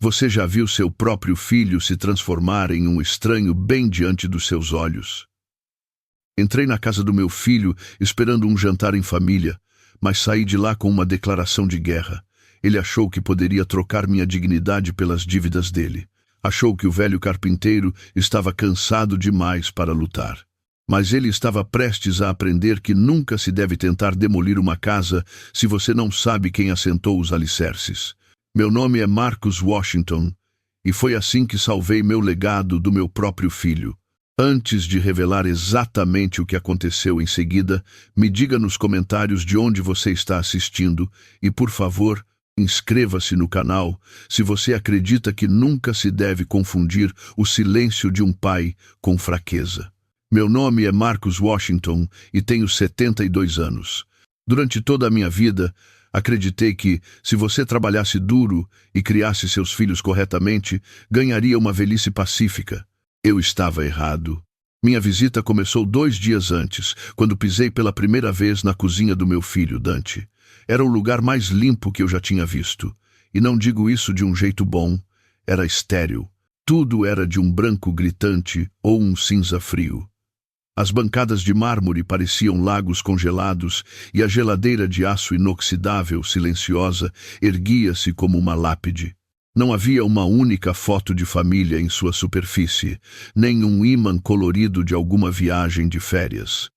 Você já viu seu próprio filho se transformar em um estranho bem diante dos seus olhos? Entrei na casa do meu filho esperando um jantar em família, mas saí de lá com uma declaração de guerra. Ele achou que poderia trocar minha dignidade pelas dívidas dele. Achou que o velho carpinteiro estava cansado demais para lutar. Mas ele estava prestes a aprender que nunca se deve tentar demolir uma casa se você não sabe quem assentou os alicerces. Meu nome é Marcus Washington, e foi assim que salvei meu legado do meu próprio filho. Antes de revelar exatamente o que aconteceu em seguida, me diga nos comentários de onde você está assistindo e, por favor, inscreva-se no canal se você acredita que nunca se deve confundir o silêncio de um pai com fraqueza. Meu nome é Marcus Washington e tenho 72 anos. Durante toda a minha vida, acreditei que, se você trabalhasse duro e criasse seus filhos corretamente, ganharia uma velhice pacífica. Eu estava errado. Minha visita começou 2 dias antes, quando pisei pela primeira vez na cozinha do meu filho, Dante. Era o lugar mais limpo que eu já tinha visto. E não digo isso de um jeito bom. Era estéril. Tudo era de um branco gritante ou um cinza frio. As bancadas de mármore pareciam lagos congelados e a geladeira de aço inoxidável, silenciosa, erguia-se como uma lápide. Não havia uma única foto de família em sua superfície, nem um ímã colorido de alguma viagem de férias.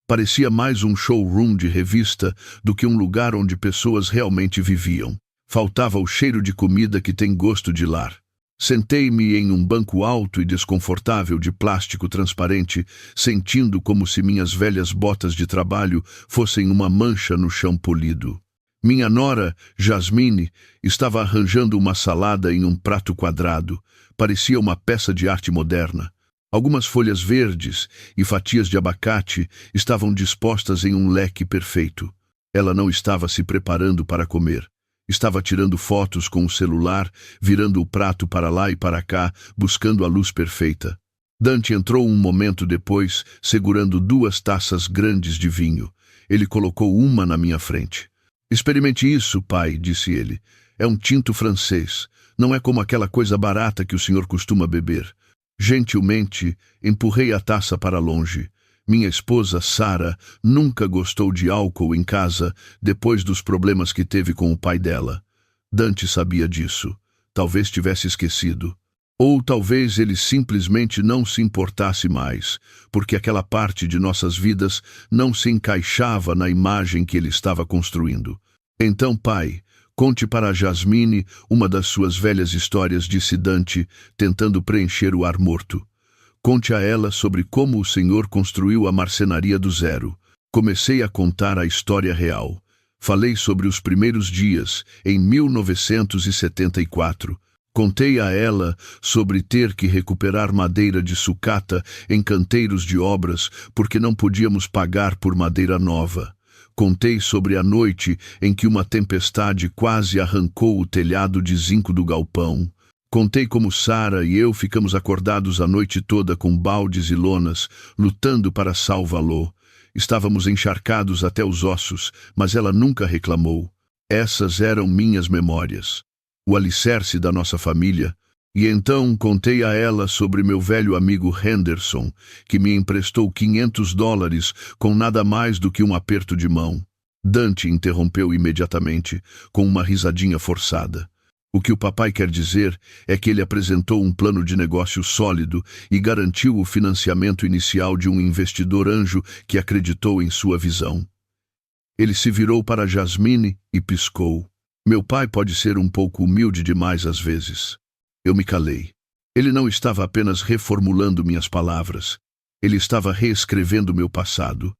Parecia mais um showroom de revista do que um lugar onde pessoas realmente viviam. Faltava o cheiro de comida que tem gosto de lar. Sentei-me em um banco alto e desconfortável de plástico transparente, sentindo como se minhas velhas botas de trabalho fossem uma mancha no chão polido. Minha nora, Jasmine, estava arranjando uma salada em um prato quadrado. Parecia uma peça de arte moderna. Algumas folhas verdes e fatias de abacate estavam dispostas em um leque perfeito. Ela não estava se preparando para comer. Estava tirando fotos com o celular, virando o prato para lá e para cá, buscando a luz perfeita. Dante entrou um momento depois, segurando 2 taças grandes de vinho. Ele colocou uma na minha frente. "Experimente isso, pai", disse ele. "É um tinto francês. Não é como aquela coisa barata que o senhor costuma beber." Gentilmente, empurrei a taça para longe. Minha esposa, Sarah, nunca gostou de álcool em casa depois dos problemas que teve com o pai dela. Dante sabia disso. Talvez tivesse esquecido. Ou talvez ele simplesmente não se importasse mais, porque aquela parte de nossas vidas não se encaixava na imagem que ele estava construindo. "Então, pai, conte para Jasmine uma das suas velhas histórias", disse Dante, tentando preencher o ar morto. "Conte a ela sobre como o senhor construiu a marcenaria do zero." Comecei a contar a história real. Falei sobre os primeiros dias, em 1974. Contei a ela sobre ter que recuperar madeira de sucata em canteiros de obras porque não podíamos pagar por madeira nova. Contei sobre a noite em que uma tempestade quase arrancou o telhado de zinco do galpão. Contei como Sarah e eu ficamos acordados a noite toda com baldes e lonas, lutando para salvá-lo. Estávamos encharcados até os ossos, mas ela nunca reclamou. Essas eram minhas memórias, o alicerce da nossa família. E então contei a ela sobre meu velho amigo Henderson, que me emprestou $500 com nada mais do que um aperto de mão. Dante interrompeu imediatamente, com uma risadinha forçada. "O que o papai quer dizer é que ele apresentou um plano de negócio sólido e garantiu o financiamento inicial de um investidor anjo que acreditou em sua visão." Ele se virou para Jasmine e piscou. "Meu pai pode ser um pouco humilde demais às vezes." Eu me calei. Ele não estava apenas reformulando minhas palavras. Ele estava reescrevendo meu passado.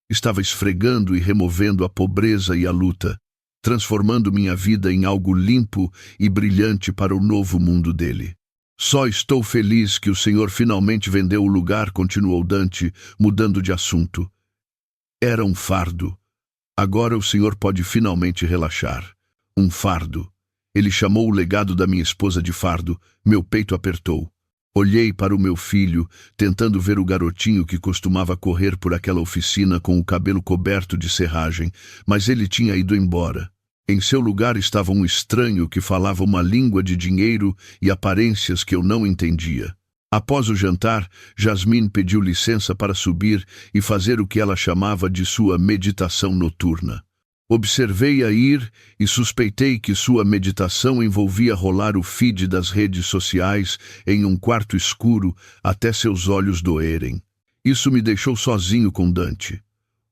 Estava esfregando e removendo a pobreza e a luta, transformando minha vida em algo limpo e brilhante para o novo mundo dele. "Só estou feliz que o senhor finalmente vendeu o lugar", continuou Dante, mudando de assunto. "Era um fardo. Agora o senhor pode finalmente relaxar." Um fardo. Ele chamou o legado da minha esposa de fardo. Meu peito apertou. Olhei para o meu filho, tentando ver o garotinho que costumava correr por aquela oficina com o cabelo coberto de serragem, mas ele tinha ido embora. Em seu lugar estava um estranho que falava uma língua de dinheiro e aparências que eu não entendia. Após o jantar, Jasmine pediu licença para subir e fazer o que ela chamava de sua meditação noturna. Observei-a ir e suspeitei que sua meditação envolvia rolar o feed das redes sociais em um quarto escuro até seus olhos doerem. Isso me deixou sozinho com Dante.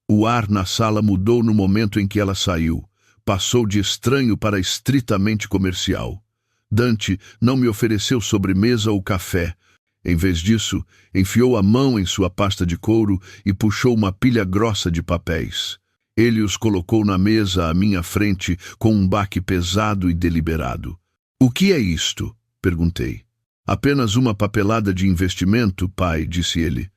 O ar na sala mudou no momento em que ela saiu. Passou de estranho para estritamente comercial. Dante não me ofereceu sobremesa ou café. Em vez disso, enfiou a mão em sua pasta de couro e puxou uma pilha grossa de papéis. Ele os colocou na mesa à minha frente com um baque pesado e deliberado. "O que é isto?" perguntei. "Apenas uma papelada de investimento, pai", disse ele.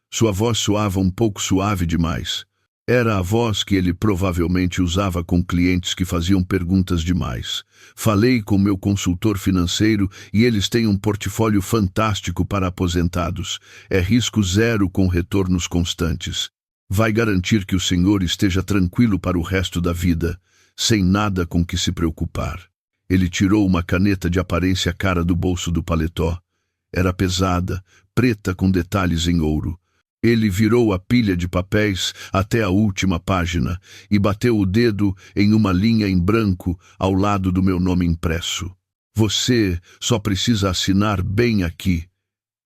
Sua voz soava um pouco suave demais. Era a voz que ele provavelmente usava com clientes que faziam perguntas demais. "Falei com meu consultor financeiro e eles têm um portfólio fantástico para aposentados. É risco zero com retornos constantes. Vai garantir que o senhor esteja tranquilo para o resto da vida, sem nada com que se preocupar." Ele tirou uma caneta de aparência cara do bolso do paletó. Era pesada, preta com detalhes em ouro. Ele virou a pilha de papéis até a última página e bateu o dedo em uma linha em branco ao lado do meu nome impresso. "Você só precisa assinar bem aqui.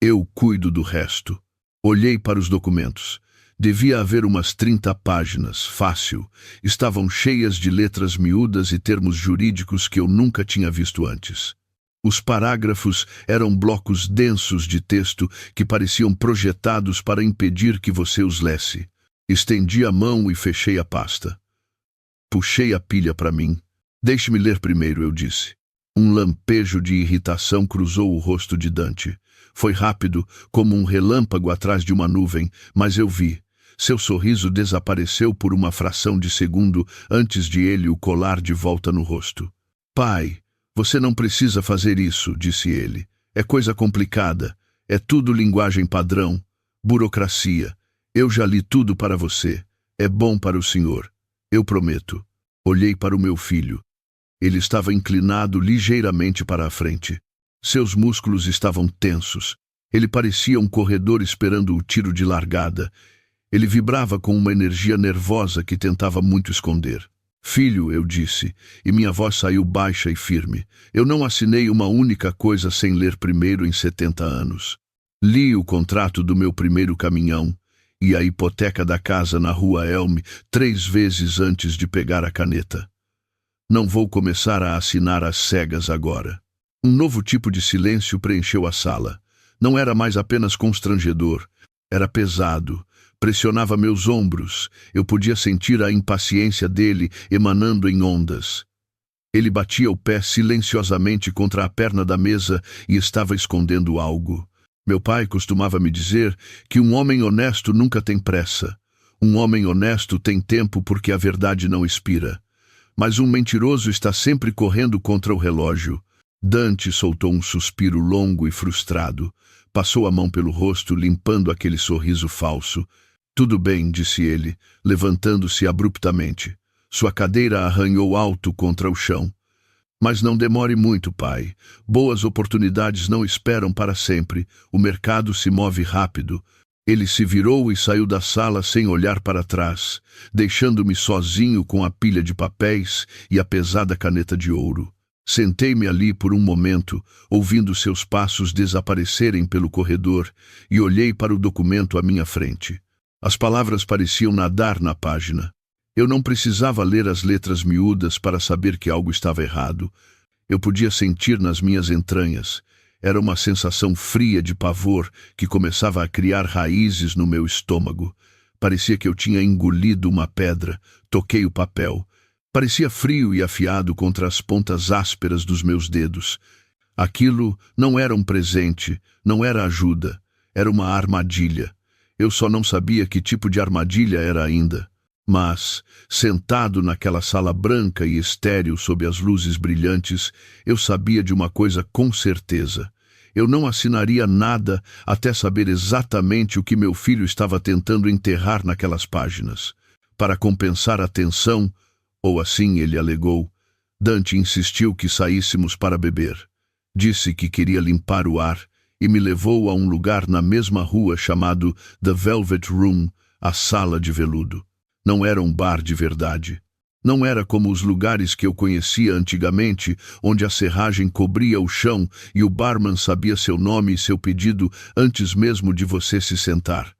Eu cuido do resto." Olhei para os documentos. Devia haver umas 30 páginas, fácil. Estavam cheias de letras miúdas e termos jurídicos que eu nunca tinha visto antes. Os parágrafos eram blocos densos de texto que pareciam projetados para impedir que você os lesse. Estendi a mão e fechei a pasta. Puxei a pilha para mim. "Deixe-me ler primeiro", eu disse. Um lampejo de irritação cruzou o rosto de Dante. Foi rápido, como um relâmpago atrás de uma nuvem, mas eu vi. Seu sorriso desapareceu por uma fração de segundo antes de ele o colar de volta no rosto. "Pai, você não precisa fazer isso", disse ele. "É coisa complicada. É tudo linguagem padrão. Burocracia. Eu já li tudo para você. É bom para o senhor. Eu prometo." Olhei para o meu filho. Ele estava inclinado ligeiramente para a frente. Seus músculos estavam tensos. Ele parecia um corredor esperando o tiro de largada. Ele vibrava com uma energia nervosa que tentava muito esconder. "Filho", eu disse, e minha voz saiu baixa e firme. "Eu não assinei uma única coisa sem ler primeiro em 70 anos. Li o contrato do meu primeiro caminhão e a hipoteca da casa na Rua Elm 3 vezes antes de pegar a caneta. Não vou começar a assinar às cegas agora." Um novo tipo de silêncio preencheu a sala. Não era mais apenas constrangedor. Era pesado. Pressionava meus ombros. Eu podia sentir a impaciência dele emanando em ondas. Ele batia o pé silenciosamente contra a perna da mesa e estava escondendo algo. Meu pai costumava me dizer que um homem honesto nunca tem pressa. Um homem honesto tem tempo porque a verdade não expira. Mas um mentiroso está sempre correndo contra o relógio. Dante soltou um suspiro longo e frustrado. Passou a mão pelo rosto, limpando aquele sorriso falso. "Tudo bem", disse ele, levantando-se abruptamente. Sua cadeira arranhou alto contra o chão. "Mas não demore muito, pai. Boas oportunidades não esperam para sempre. O mercado se move rápido." Ele se virou e saiu da sala sem olhar para trás, deixando-me sozinho com a pilha de papéis e a pesada caneta de ouro. Sentei-me ali por um momento, ouvindo seus passos desaparecerem pelo corredor, e olhei para o documento à minha frente. As palavras pareciam nadar na página. Eu não precisava ler as letras miúdas para saber que algo estava errado. Eu podia sentir nas minhas entranhas. Era uma sensação fria de pavor que começava a criar raízes no meu estômago. Parecia que eu tinha engolido uma pedra. Toquei o papel. Parecia frio e afiado contra as pontas ásperas dos meus dedos. Aquilo não era um presente, não era ajuda. Era uma armadilha. Eu só não sabia que tipo de armadilha era ainda. Mas, sentado naquela sala branca e estéril sob as luzes brilhantes, eu sabia de uma coisa com certeza. Eu não assinaria nada até saber exatamente o que meu filho estava tentando enterrar naquelas páginas. Para compensar a tensão, ou assim ele alegou, Dante insistiu que saíssemos para beber. Disse que queria limpar o ar e me levou a um lugar na mesma rua chamado The Velvet Room, a Sala de Veludo. Não era um bar de verdade. Não era como os lugares que eu conhecia antigamente, onde a serragem cobria o chão e o barman sabia seu nome e seu pedido antes mesmo de você se sentar.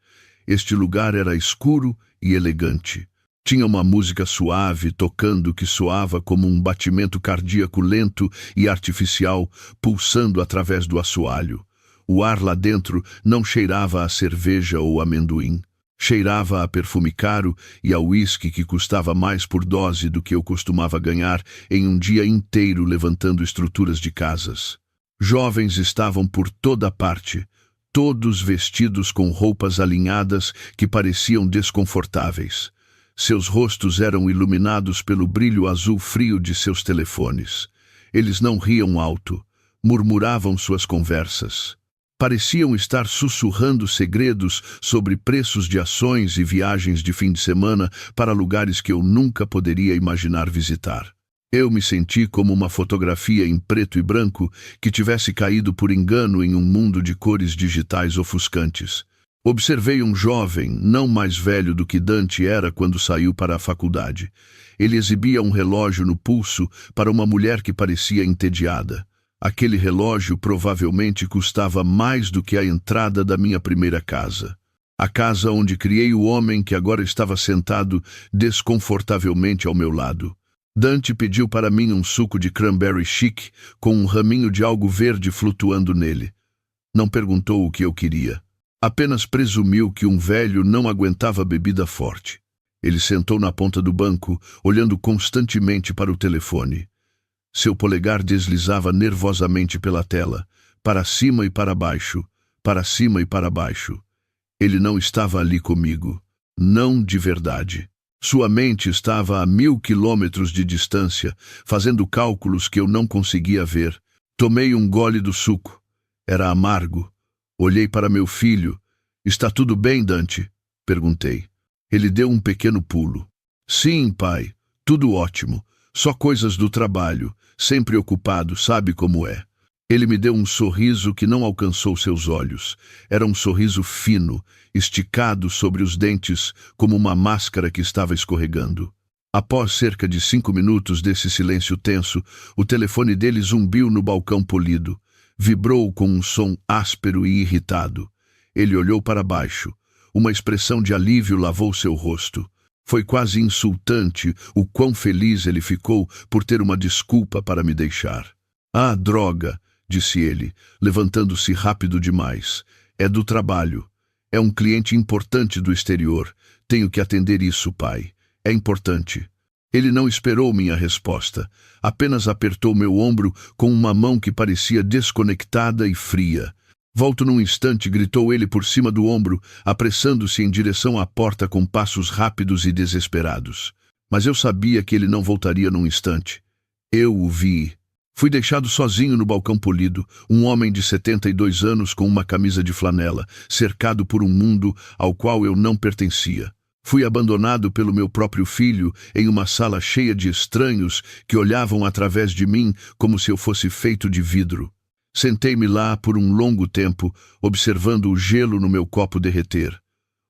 Este lugar era escuro e elegante. Tinha uma música suave tocando que soava como um batimento cardíaco lento e artificial pulsando através do assoalho. O ar lá dentro não cheirava a cerveja ou amendoim. Cheirava a perfume caro e a uísque que custava mais por dose do que eu costumava ganhar em um dia inteiro levantando estruturas de casas. Jovens estavam por toda parte, todos vestidos com roupas alinhadas que pareciam desconfortáveis. Seus rostos eram iluminados pelo brilho azul frio de seus telefones. Eles não riam alto, murmuravam suas conversas. Pareciam estar sussurrando segredos sobre preços de ações e viagens de fim de semana para lugares que eu nunca poderia imaginar visitar. Eu me senti como uma fotografia em preto e branco que tivesse caído por engano em um mundo de cores digitais ofuscantes. Observei um jovem, não mais velho do que Dante era quando saiu para a faculdade. Ele exibia um relógio no pulso para uma mulher que parecia entediada. Aquele relógio provavelmente custava mais do que a entrada da minha primeira casa. A casa onde criei o homem que agora estava sentado desconfortavelmente ao meu lado. Dante pediu para mim um suco de cranberry chic com um raminho de algo verde flutuando nele. Não perguntou o que eu queria. Apenas presumiu que um velho não aguentava bebida forte. Ele sentou na ponta do banco, olhando constantemente para o telefone. Seu polegar deslizava nervosamente pela tela, para cima e para baixo, para cima e para baixo. Ele não estava ali comigo. Não de verdade. Sua mente estava a 1000 quilômetros de distância, fazendo cálculos que eu não conseguia ver. Tomei um gole do suco. Era amargo. Olhei para meu filho. "Está tudo bem, Dante?" perguntei. Ele deu um pequeno pulo. "Sim, pai. Tudo ótimo. Só coisas do trabalho. Sempre ocupado, sabe como é." Ele me deu um sorriso que não alcançou seus olhos. Era um sorriso fino, esticado sobre os dentes como uma máscara que estava escorregando. Após cerca de 5 minutos desse silêncio tenso, o telefone dele zumbiu no balcão polido. Vibrou com um som áspero e irritado. Ele olhou para baixo. Uma expressão de alívio lavou seu rosto. Foi quase insultante o quão feliz ele ficou por ter uma desculpa para me deixar. "Ah, droga", disse ele, levantando-se rápido demais. "É do trabalho. É um cliente importante do exterior. Tenho que atender isso, pai. É importante." Ele não esperou minha resposta. Apenas apertou meu ombro com uma mão que parecia desconectada e fria. "Volto num instante", gritou ele por cima do ombro, apressando-se em direção à porta com passos rápidos e desesperados. Mas eu sabia que ele não voltaria num instante. Eu o vi. Fui deixado sozinho no balcão polido, um homem de 72 anos com uma camisa de flanela, cercado por um mundo ao qual eu não pertencia. Fui abandonado pelo meu próprio filho em uma sala cheia de estranhos que olhavam através de mim como se eu fosse feito de vidro. Sentei-me lá por um longo tempo, observando o gelo no meu copo derreter.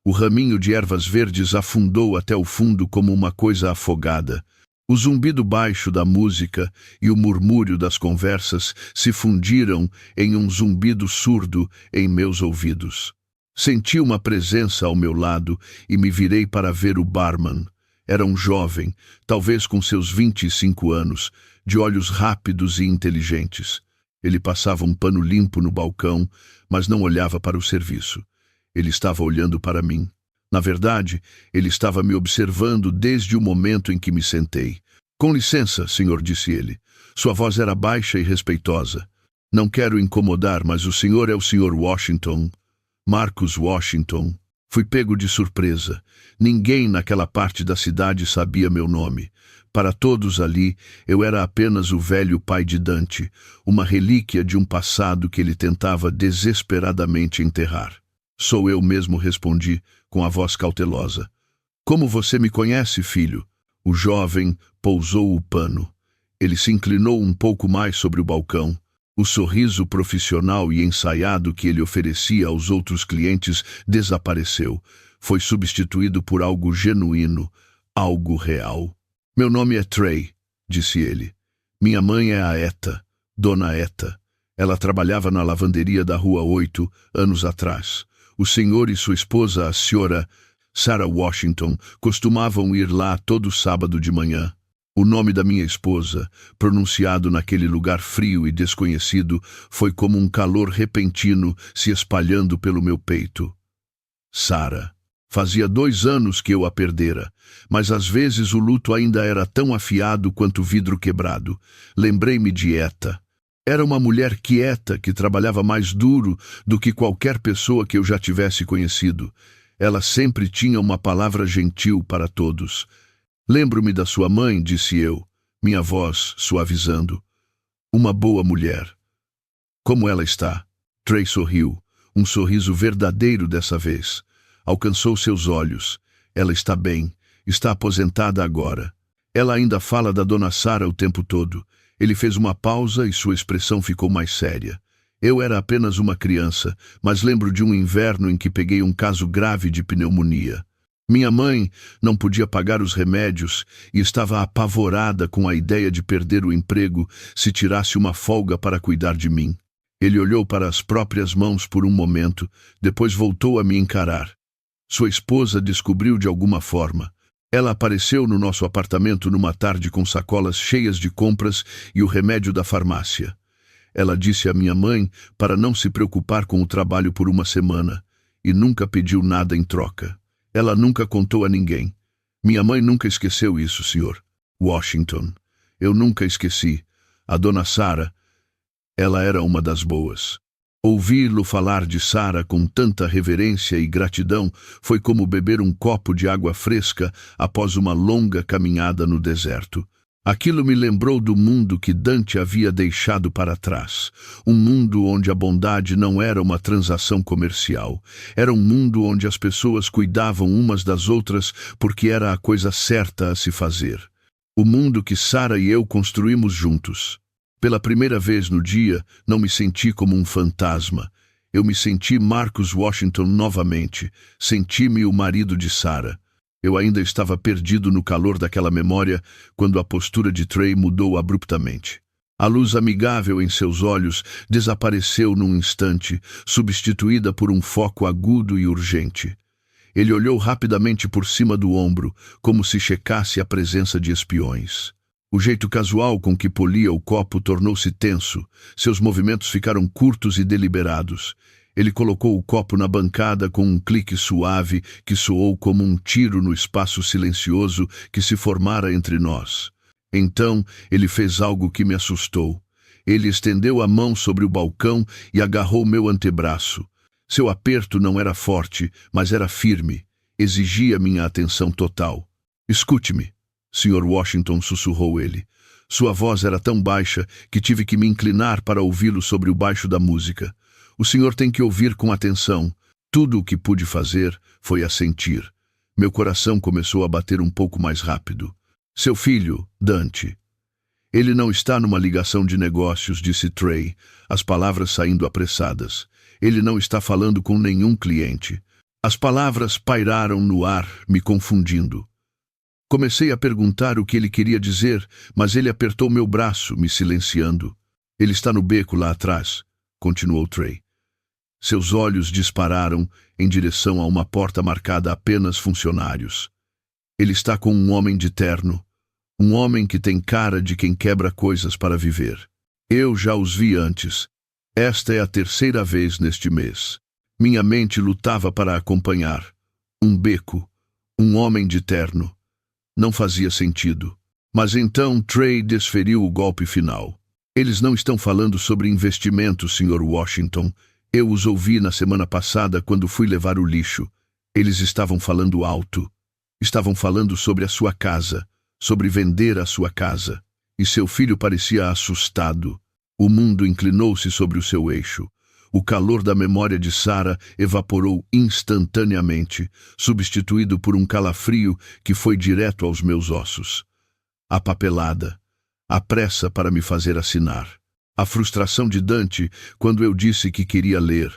O raminho de ervas verdes afundou até o fundo como uma coisa afogada. O zumbido baixo da música e o murmúrio das conversas se fundiram em um zumbido surdo em meus ouvidos. Senti uma presença ao meu lado e me virei para ver o barman. Era um jovem, talvez com seus 25 anos, de olhos rápidos e inteligentes. Ele passava um pano limpo no balcão, mas não olhava para o serviço. Ele estava olhando para mim. Na verdade, ele estava me observando desde o momento em que me sentei. "Com licença, senhor", disse ele. Sua voz era baixa e respeitosa. "Não quero incomodar, mas o senhor é o senhor Washington. Marcus Washington." Fui pego de surpresa. Ninguém naquela parte da cidade sabia meu nome. Para todos ali, eu era apenas o velho pai de Dante, uma relíquia de um passado que ele tentava desesperadamente enterrar. "Sou eu mesmo", respondi, com a voz cautelosa. "Como você me conhece, filho?" O jovem pousou o pano. Ele se inclinou um pouco mais sobre o balcão. O sorriso profissional e ensaiado que ele oferecia aos outros clientes desapareceu. Foi substituído por algo genuíno, algo real. Meu nome é Trey, disse ele. Minha mãe é a Eta, Dona Eta. Ela trabalhava na lavanderia da Rua 8, anos atrás. O senhor e sua esposa, a senhora Sarah Washington, costumavam ir lá todo sábado de manhã. O nome da minha esposa, pronunciado naquele lugar frio e desconhecido, foi como um calor repentino se espalhando pelo meu peito. Sarah. Fazia 2 anos que eu a perdera, mas às vezes o luto ainda era tão afiado quanto vidro quebrado. Lembrei-me de Eta. Era uma mulher quieta que trabalhava mais duro do que qualquer pessoa que eu já tivesse conhecido. Ela sempre tinha uma palavra gentil para todos. Lembro-me da sua mãe, disse eu, minha voz suavizando. Uma boa mulher. Como ela está? Trey sorriu, um sorriso verdadeiro dessa vez. Alcançou seus olhos. Ela está bem, está aposentada agora. Ela ainda fala da Dona Sarah o tempo todo. Ele fez uma pausa e sua expressão ficou mais séria. Eu era apenas uma criança, mas lembro de um inverno em que peguei um caso grave de pneumonia. Minha mãe não podia pagar os remédios e estava apavorada com a ideia de perder o emprego se tirasse uma folga para cuidar de mim. Ele olhou para as próprias mãos por um momento, depois voltou a me encarar. Sua esposa descobriu de alguma forma. Ela apareceu no nosso apartamento numa tarde com sacolas cheias de compras e o remédio da farmácia. Ela disse à minha mãe para não se preocupar com o trabalho por uma semana e nunca pediu nada em troca. Ela nunca contou a ninguém. Minha mãe nunca esqueceu isso, Sr. Washington. Eu nunca esqueci. A Dona Sarah, ela era uma das boas. Ouvi-lo falar de Sarah com tanta reverência e gratidão foi como beber um copo de água fresca após uma longa caminhada no deserto. Aquilo me lembrou do mundo que Dante havia deixado para trás. Um mundo onde a bondade não era uma transação comercial. Era um mundo onde as pessoas cuidavam umas das outras porque era a coisa certa a se fazer. O mundo que Sarah e eu construímos juntos. Pela primeira vez no dia, não me senti como um fantasma. Eu me senti Marcus Washington novamente. Senti-me o marido de Sarah. Eu ainda estava perdido no calor daquela memória quando a postura de Trey mudou abruptamente. A luz amigável em seus olhos desapareceu num instante, substituída por um foco agudo e urgente. Ele olhou rapidamente por cima do ombro, como se checasse a presença de espiões. O jeito casual com que polia o copo tornou-se tenso. Seus movimentos ficaram curtos e deliberados. Ele colocou o copo na bancada com um clique suave que soou como um tiro no espaço silencioso que se formara entre nós. Então, ele fez algo que me assustou. Ele estendeu a mão sobre o balcão e agarrou meu antebraço. Seu aperto não era forte, mas era firme. Exigia minha atenção total. Escute-me, Sr. Washington, sussurrou ele. Sua voz era tão baixa que tive que me inclinar para ouvi-lo sobre o baixo da música. O senhor tem que ouvir com atenção. Tudo o que pude fazer foi assentir. Meu coração começou a bater um pouco mais rápido. Seu filho, Dante. Ele não está numa ligação de negócios, disse Trey, as palavras saindo apressadas. Ele não está falando com nenhum cliente. As palavras pairaram no ar, me confundindo. Comecei a perguntar o que ele queria dizer, mas ele apertou meu braço, me silenciando. Ele está no beco lá atrás, continuou Trey. Seus olhos dispararam em direção a uma porta marcada apenas funcionários. Ele está com um homem de terno, um homem que tem cara de quem quebra coisas para viver. Eu já os vi antes. Esta é a 3ª vez neste mês. Minha mente lutava para acompanhar. Um beco, um homem de terno. Não fazia sentido. Mas então Trey desferiu o golpe final. Eles não estão falando sobre investimentos, Sr. Washington. Eu os ouvi na semana passada quando fui levar o lixo. Eles estavam falando alto. Estavam falando sobre a sua casa, sobre vender a sua casa. E seu filho parecia assustado. O mundo inclinou-se sobre o seu eixo. O calor da memória de Sarah evaporou instantaneamente, substituído por um calafrio que foi direto aos meus ossos. A papelada. a pressa para me fazer assinar, a frustração de Dante quando eu disse que queria ler.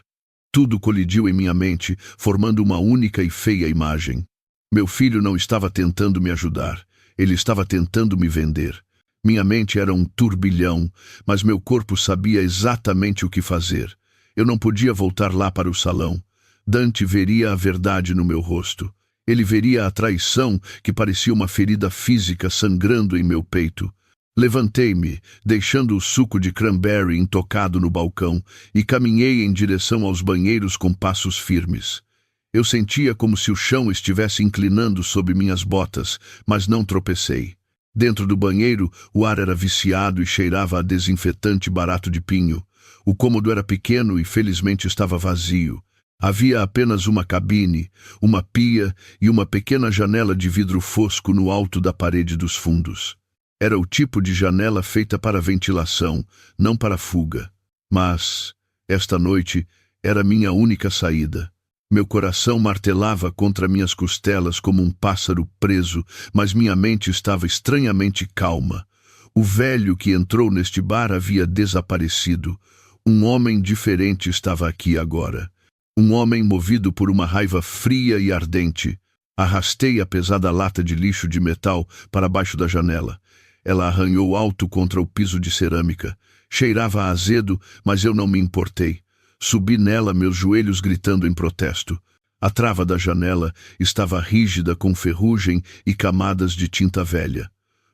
Tudo colidiu em minha mente, formando uma única e feia imagem. Meu filho não estava tentando me ajudar, ele estava tentando me vender. Minha mente era um turbilhão, mas meu corpo sabia exatamente o que fazer. Eu não podia voltar lá para o salão. Dante veria a verdade no meu rosto. Ele veria a traição que parecia uma ferida física sangrando em meu peito. Levantei-me, deixando o suco de cranberry intocado no balcão, e caminhei em direção aos banheiros com passos firmes. Eu sentia como se o chão estivesse inclinando sob minhas botas, mas não tropecei. Dentro do banheiro, o ar era viciado e cheirava a desinfetante barato de pinho. O cômodo era pequeno e felizmente estava vazio. Havia apenas uma cabine, uma pia e uma pequena janela de vidro fosco no alto da parede dos fundos. Era o tipo de janela feita para ventilação, não para fuga. Mas, esta noite, era minha única saída. Meu coração martelava contra minhas costelas como um pássaro preso, mas minha mente estava estranhamente calma. O velho que entrou neste bar havia desaparecido. Um homem diferente estava aqui agora. Um homem movido por uma raiva fria e ardente. Arrastei a pesada lata de lixo de metal para baixo da janela. Ela arranhou alto contra o piso de cerâmica. Cheirava a azedo, mas eu não me importei. Subi nela, meus joelhos gritando em protesto. A trava da janela estava rígida com ferrugem e camadas de tinta velha.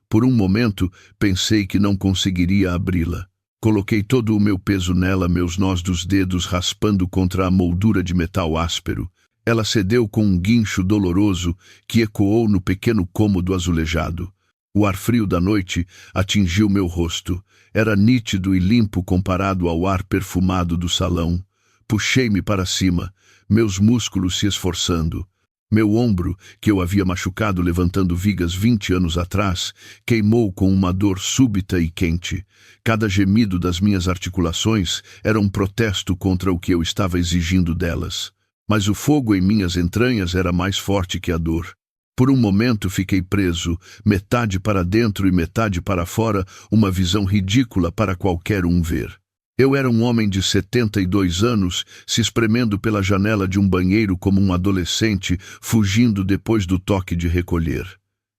Por um momento, pensei que não conseguiria abri-la. Coloquei todo o meu peso nela, meus nós dos dedos raspando contra a moldura de metal áspero. Ela cedeu com um guincho doloroso que ecoou no pequeno cômodo azulejado. O ar frio da noite atingiu meu rosto. Era nítido e limpo comparado ao ar perfumado do salão. Puxei-me para cima, meus músculos se esforçando. Meu ombro, que eu havia machucado levantando vigas 20 anos atrás, queimou com uma dor súbita e quente. Cada gemido das minhas articulações era um protesto contra o que eu estava exigindo delas. Mas o fogo em minhas entranhas era mais forte que a dor. Por um momento fiquei preso, metade para dentro e metade para fora, uma visão ridícula para qualquer um ver. Eu era um homem de 72 anos, se espremendo pela janela de um banheiro como um adolescente, fugindo depois do toque de recolher.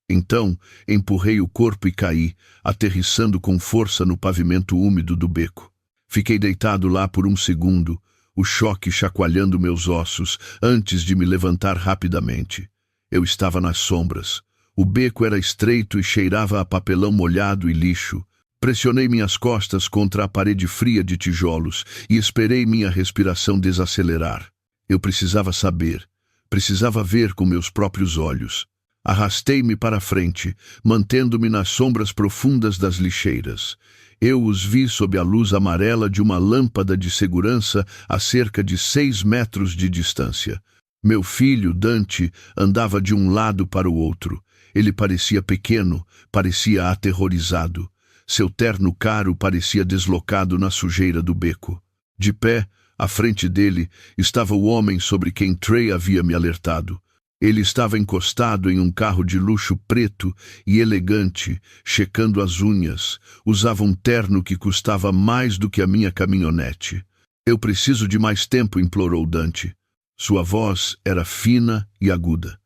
Então, empurrei o corpo e caí, aterrissando com força no pavimento úmido do beco. Fiquei deitado lá por um segundo, o choque chacoalhando meus ossos, antes de me levantar rapidamente. Eu estava nas sombras. O beco era estreito e cheirava a papelão molhado e lixo. Pressionei minhas costas contra a parede fria de tijolos e esperei minha respiração desacelerar. Eu precisava saber. Precisava ver com meus próprios olhos. Arrastei-me para a frente, mantendo-me nas sombras profundas das lixeiras. Eu os vi sob a luz amarela de uma lâmpada de segurança a cerca de 6 metros de distância. Meu filho, Dante, andava de um lado para o outro. Ele parecia pequeno, parecia aterrorizado. Seu terno caro parecia deslocado na sujeira do beco. De pé, à frente dele, estava o homem sobre quem Trey havia me alertado. Ele estava encostado em um carro de luxo preto e elegante, checando as unhas. Usava um terno que custava mais do que a minha caminhonete. Eu preciso de mais tempo, implorou Dante. Sua voz era fina e aguda.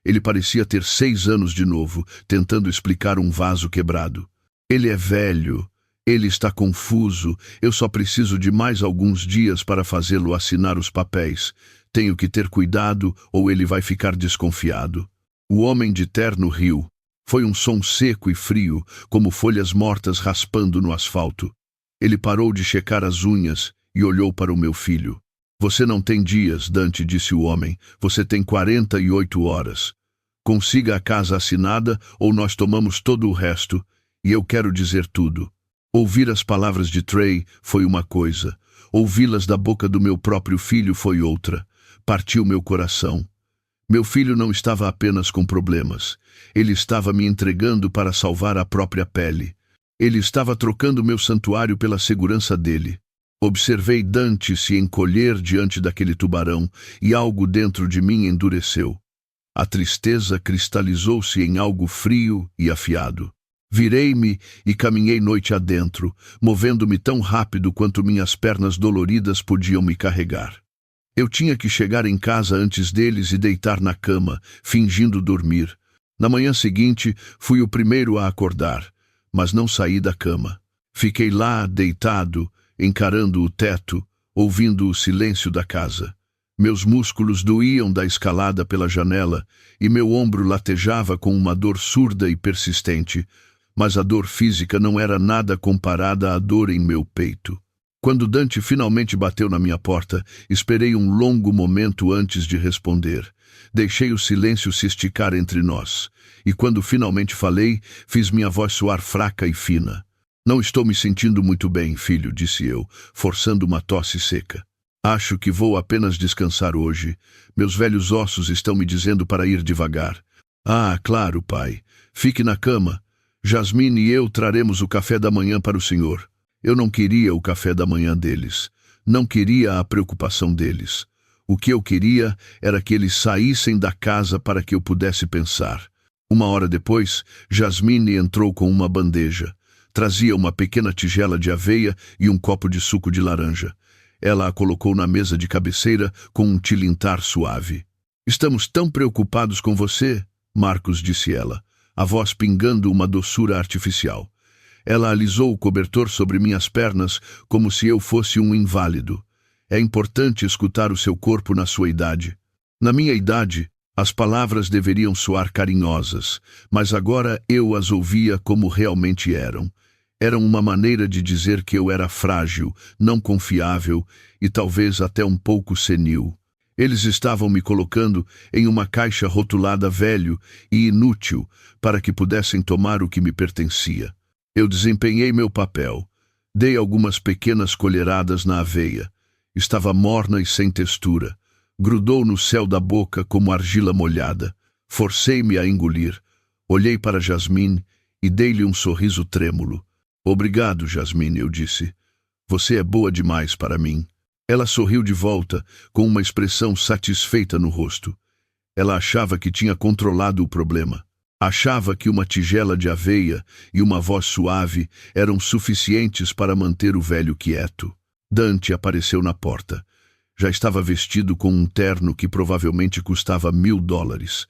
Ele parecia ter 6 anos de novo, tentando explicar um vaso quebrado. Ele é velho, ele está confuso, eu só preciso de mais alguns dias para fazê-lo assinar os papéis. Tenho que ter cuidado ou ele vai ficar desconfiado. O homem de terno riu. Foi um som seco e frio, como folhas mortas raspando no asfalto. Ele parou de checar as unhas e olhou para o meu filho. Você não tem dias, Dante, disse o homem. Você tem 48 horas. Consiga a casa assinada ou nós tomamos todo o resto. E eu quero dizer tudo. Ouvir as palavras de Trey foi uma coisa. Ouvi-las da boca do meu próprio filho foi outra. Partiu meu coração. Meu filho não estava apenas com problemas. Ele estava me entregando para salvar a própria pele. Ele estava trocando meu santuário pela segurança dele. Observei Dante se encolher diante daquele tubarão e algo dentro de mim endureceu. A tristeza cristalizou-se em algo frio e afiado. Virei-me e caminhei noite adentro, movendo-me tão rápido quanto minhas pernas doloridas podiam me carregar. Eu tinha que chegar em casa antes deles e deitar na cama, fingindo dormir. Na manhã seguinte, fui o primeiro a acordar, mas não saí da cama. Fiquei lá, deitado, encarando o teto, ouvindo o silêncio da casa. Meus músculos doíam da escalada pela janela e meu ombro latejava com uma dor surda e persistente, mas a dor física não era nada comparada à dor em meu peito. Quando Dante finalmente bateu na minha porta, esperei um longo momento antes de responder. Deixei o silêncio se esticar entre nós, e quando finalmente falei, fiz minha voz soar fraca e fina. Não estou me sentindo muito bem, filho, disse eu, forçando uma tosse seca. Acho que vou apenas descansar hoje. Meus velhos ossos estão me dizendo para ir devagar. Ah, claro, pai. Fique na cama. Jasmine e eu traremos o café da manhã para o senhor. Eu não queria o café da manhã deles. Não queria a preocupação deles. O que eu queria era que eles saíssem da casa para que eu pudesse pensar. Uma hora depois, Jasmine entrou com uma bandeja. Trazia uma pequena tigela de aveia e um copo de suco de laranja. Ela a colocou na mesa de cabeceira com um tilintar suave. Estamos tão preocupados com você, Marcos, disse ela, a voz pingando uma doçura artificial. Ela alisou o cobertor sobre minhas pernas como se eu fosse um inválido. É importante escutar o seu corpo na sua idade. Na minha idade, as palavras deveriam soar carinhosas, mas agora eu as ouvia como realmente eram. Eram uma maneira de dizer que eu era frágil, não confiável e talvez até um pouco senil. Eles estavam me colocando em uma caixa rotulada velho e inútil para que pudessem tomar o que me pertencia. Eu desempenhei meu papel. Dei algumas pequenas colheradas na aveia. Estava morna e sem textura. Grudou no céu da boca como argila molhada. Forcei-me a engolir. Olhei para Jasmine e dei-lhe um sorriso trêmulo. Obrigado, Jasmine, eu disse. Você é boa demais para mim. Ela sorriu de volta, com uma expressão satisfeita no rosto. Ela achava que tinha controlado o problema. Achava que uma tigela de aveia e uma voz suave eram suficientes para manter o velho quieto. Dante apareceu na porta. Já estava vestido com um terno que provavelmente custava $1000.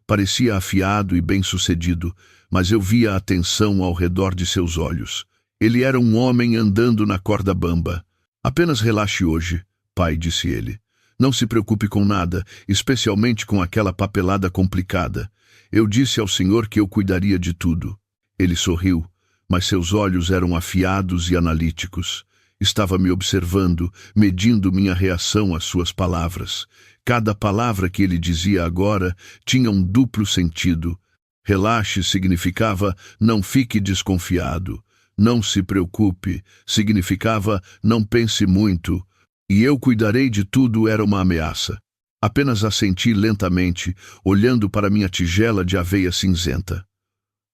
Parecia afiado e bem-sucedido, mas eu via a tensão ao redor de seus olhos. Ele era um homem andando na corda bamba. Apenas relaxe hoje, pai, disse ele. Não se preocupe com nada, especialmente com aquela papelada complicada. Eu disse ao senhor que eu cuidaria de tudo. Ele sorriu, mas seus olhos eram afiados e analíticos. Estava me observando, medindo minha reação às suas palavras. Cada palavra que ele dizia agora tinha um duplo sentido. Relaxe significava não fique desconfiado. Não se preocupe significava não pense muito. E eu cuidarei de tudo era uma ameaça. Apenas assenti lentamente, olhando para minha tigela de aveia cinzenta.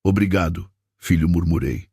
Obrigado, filho, murmurei.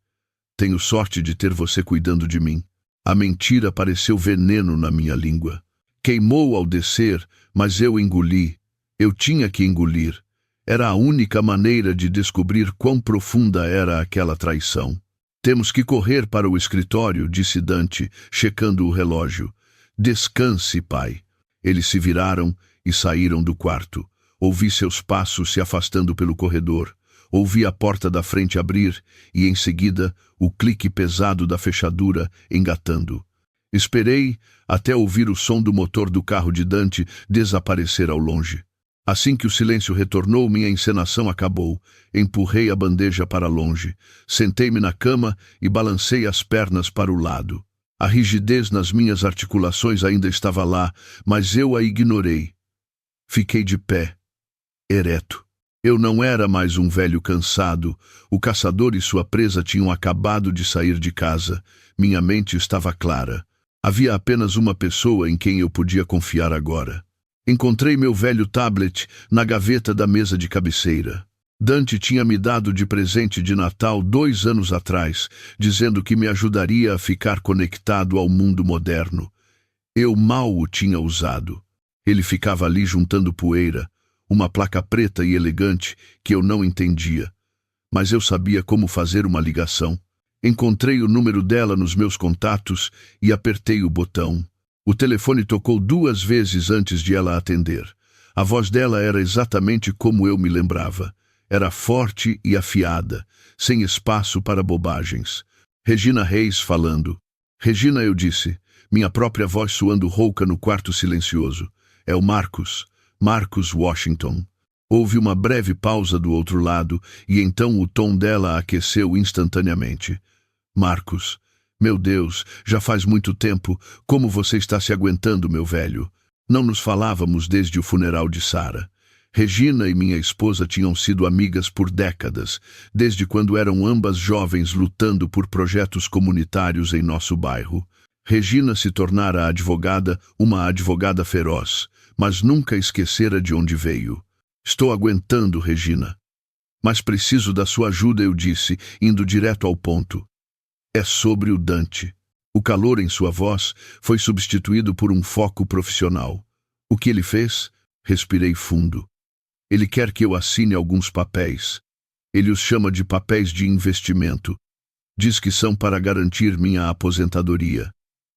Tenho sorte de ter você cuidando de mim. A mentira pareceu veneno na minha língua. Queimou ao descer, mas eu engoli. Eu tinha que engolir. Era a única maneira de descobrir quão profunda era aquela traição. Temos que correr para o escritório, disse Dante, checando o relógio. Descanse, pai. Eles se viraram e saíram do quarto. Ouvi seus passos se afastando pelo corredor. Ouvi a porta da frente abrir e, em seguida, o clique pesado da fechadura engatando. Esperei até ouvir o som do motor do carro de Dante desaparecer ao longe. Assim que o silêncio retornou, minha encenação acabou. Empurrei a bandeja para longe. Sentei-me na cama e balancei as pernas para o lado. A rigidez nas minhas articulações ainda estava lá, mas eu a ignorei. Fiquei de pé, ereto. Eu não era mais um velho cansado. O caçador e sua presa tinham acabado de sair de casa. Minha mente estava clara. Havia apenas uma pessoa em quem eu podia confiar agora. Encontrei meu velho tablet na gaveta da mesa de cabeceira. Dante tinha me dado de presente de Natal 2 anos atrás, dizendo que me ajudaria a ficar conectado ao mundo moderno. Eu mal o tinha usado. Ele ficava ali juntando poeira, uma placa preta e elegante que eu não entendia. mas eu sabia como fazer uma ligação. Encontrei o número dela nos meus contatos e apertei o botão. O telefone tocou 2 vezes antes de ela atender. A voz dela era exatamente como eu me lembrava. Era forte e afiada, sem espaço para bobagens. Regina Reis falando. Regina, eu disse, minha própria voz soando rouca no quarto silencioso. É o Marcos. Marcos Washington. Houve uma breve pausa do outro lado e então o tom dela aqueceu instantaneamente. Marcos, meu Deus, já faz muito tempo. Como você está se aguentando, meu velho? Não nos falávamos desde o funeral de Sara. Regina e minha esposa tinham sido amigas por décadas, desde quando eram ambas jovens lutando por projetos comunitários em nosso bairro. Regina se tornara uma advogada feroz, mas nunca esquecera de onde veio. Estou aguentando, Regina. Mas preciso da sua ajuda, eu disse, indo direto ao ponto. É sobre o Dante. O calor em sua voz foi substituído por um foco profissional. O que ele fez? Respirei fundo. Ele quer que eu assine alguns papéis. Ele os chama de papéis de investimento. Diz que são para garantir minha aposentadoria.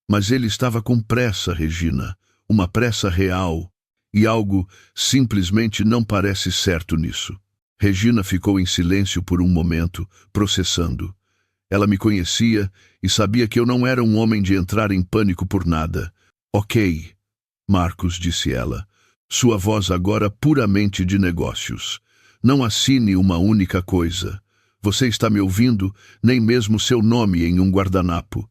Mas ele estava com pressa, Regina. Uma pressa real. E algo simplesmente não parece certo nisso. Regina ficou em silêncio por um momento, processando. Ela me conhecia e sabia que eu não era um homem de entrar em pânico por nada. Ok, Marcos, disse ela. Sua voz agora puramente de negócios. Não assine uma única coisa. Você está me ouvindo? Nem mesmo seu nome em um guardanapo.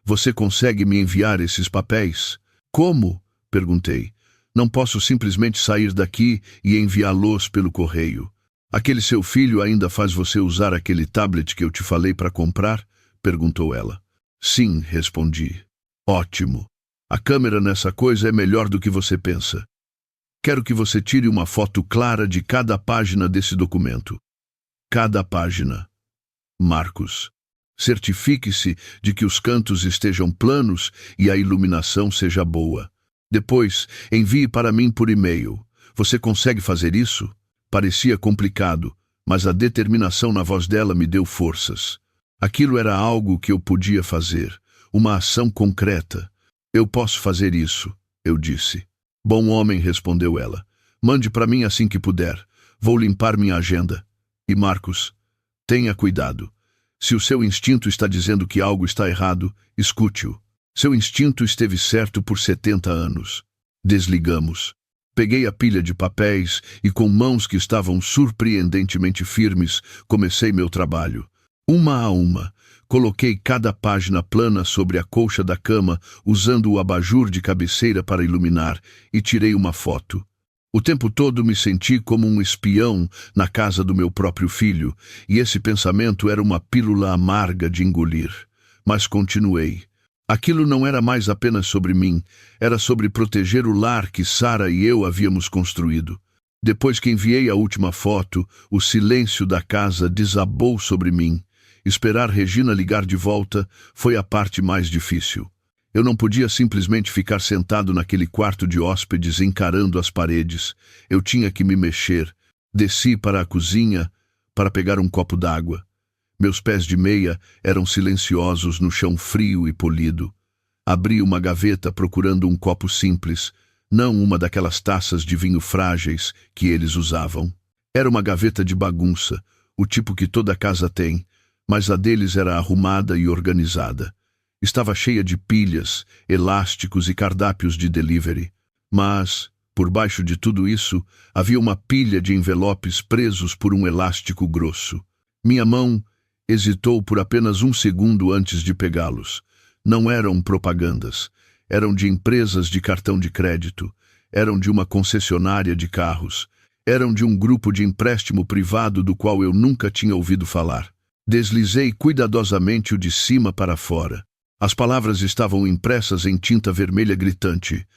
Você consegue me enviar esses papéis? Como? Perguntei. Não posso simplesmente sair daqui e enviá-los pelo correio. Aquele seu filho ainda faz você usar aquele tablet que eu te falei para comprar? Perguntou ela. Sim, respondi. Ótimo. A câmera nessa coisa é melhor do que você pensa. Quero que você tire uma foto clara de cada página desse documento. Cada página. Marcos. Certifique-se de que os cantos estejam planos e a iluminação seja boa. Depois, envie para mim por e-mail. Você consegue fazer isso? Parecia complicado, mas a determinação na voz dela me deu forças. Aquilo era algo que eu podia fazer, uma ação concreta. Eu posso fazer isso, eu disse. Bom homem, respondeu ela. Mande para mim assim que puder. Vou limpar minha agenda. E Marcos, tenha cuidado. Se o seu instinto está dizendo que algo está errado, escute-o. Seu instinto esteve certo por 70 anos. Desligamos. Peguei a pilha de papéis e, com mãos que estavam surpreendentemente firmes, comecei meu trabalho. Uma a uma, coloquei cada página plana sobre a colcha da cama, usando o abajur de cabeceira para iluminar, e tirei uma foto. O tempo todo me senti como um espião na casa do meu próprio filho, e esse pensamento era uma pílula amarga de engolir. Mas continuei. Aquilo não era mais apenas sobre mim, era sobre proteger o lar que Sara e eu havíamos construído. Depois que enviei a última foto, o silêncio da casa desabou sobre mim. Esperar Regina ligar de volta foi a parte mais difícil. Eu não podia simplesmente ficar sentado naquele quarto de hóspedes encarando as paredes. Eu tinha que me mexer. Desci para a cozinha para pegar um copo d'água. Meus pés de meia eram silenciosos no chão frio e polido. Abri uma gaveta procurando um copo simples, não uma daquelas taças de vinho frágeis que eles usavam. Era uma gaveta de bagunça, o tipo que toda casa tem, mas a deles era arrumada e organizada. Estava cheia de pilhas, elásticos e cardápios de delivery. Mas, por baixo de tudo isso, havia uma pilha de envelopes presos por um elástico grosso. Minha mão hesitou por apenas um segundo antes de pegá-los. Não eram propagandas. Eram de empresas de cartão de crédito. Eram de uma concessionária de carros. Eram de um grupo de empréstimo privado do qual eu nunca tinha ouvido falar. Deslizei cuidadosamente o de cima para fora. As palavras estavam impressas em tinta vermelha gritante.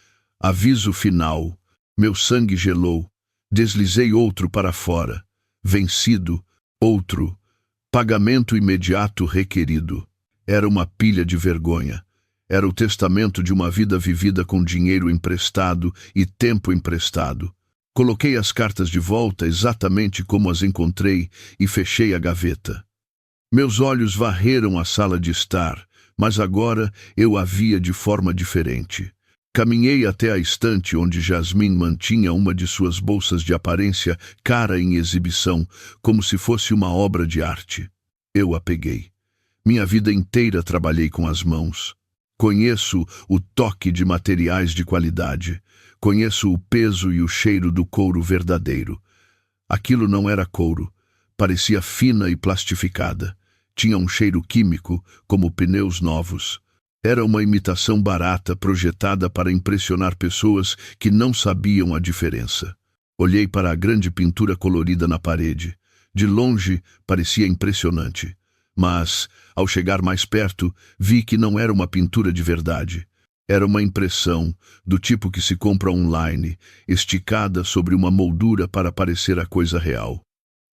Aviso final. Meu sangue gelou. Deslizei outro para fora. Vencido. Outro. Pagamento imediato requerido. Era uma pilha de vergonha. Era o testamento de uma vida vivida com dinheiro emprestado e tempo emprestado. Coloquei as cartas de volta exatamente como as encontrei e fechei a gaveta. Meus olhos varreram a sala de estar, mas agora eu a via de forma diferente. Caminhei até a estante onde Jasmine mantinha uma de suas bolsas de aparência cara em exibição, como se fosse uma obra de arte. Eu a peguei. Minha vida inteira trabalhei com as mãos. Conheço o toque de materiais de qualidade. Conheço o peso e o cheiro do couro verdadeiro. Aquilo não era couro. Parecia fina e plastificada. Tinha um cheiro químico, como pneus novos. Era uma imitação barata projetada para impressionar pessoas que não sabiam a diferença. Olhei para a grande pintura colorida na parede. De longe, parecia impressionante. Mas, ao chegar mais perto, vi que não era uma pintura de verdade. Era uma impressão, do tipo que se compra online, esticada sobre uma moldura para parecer a coisa real.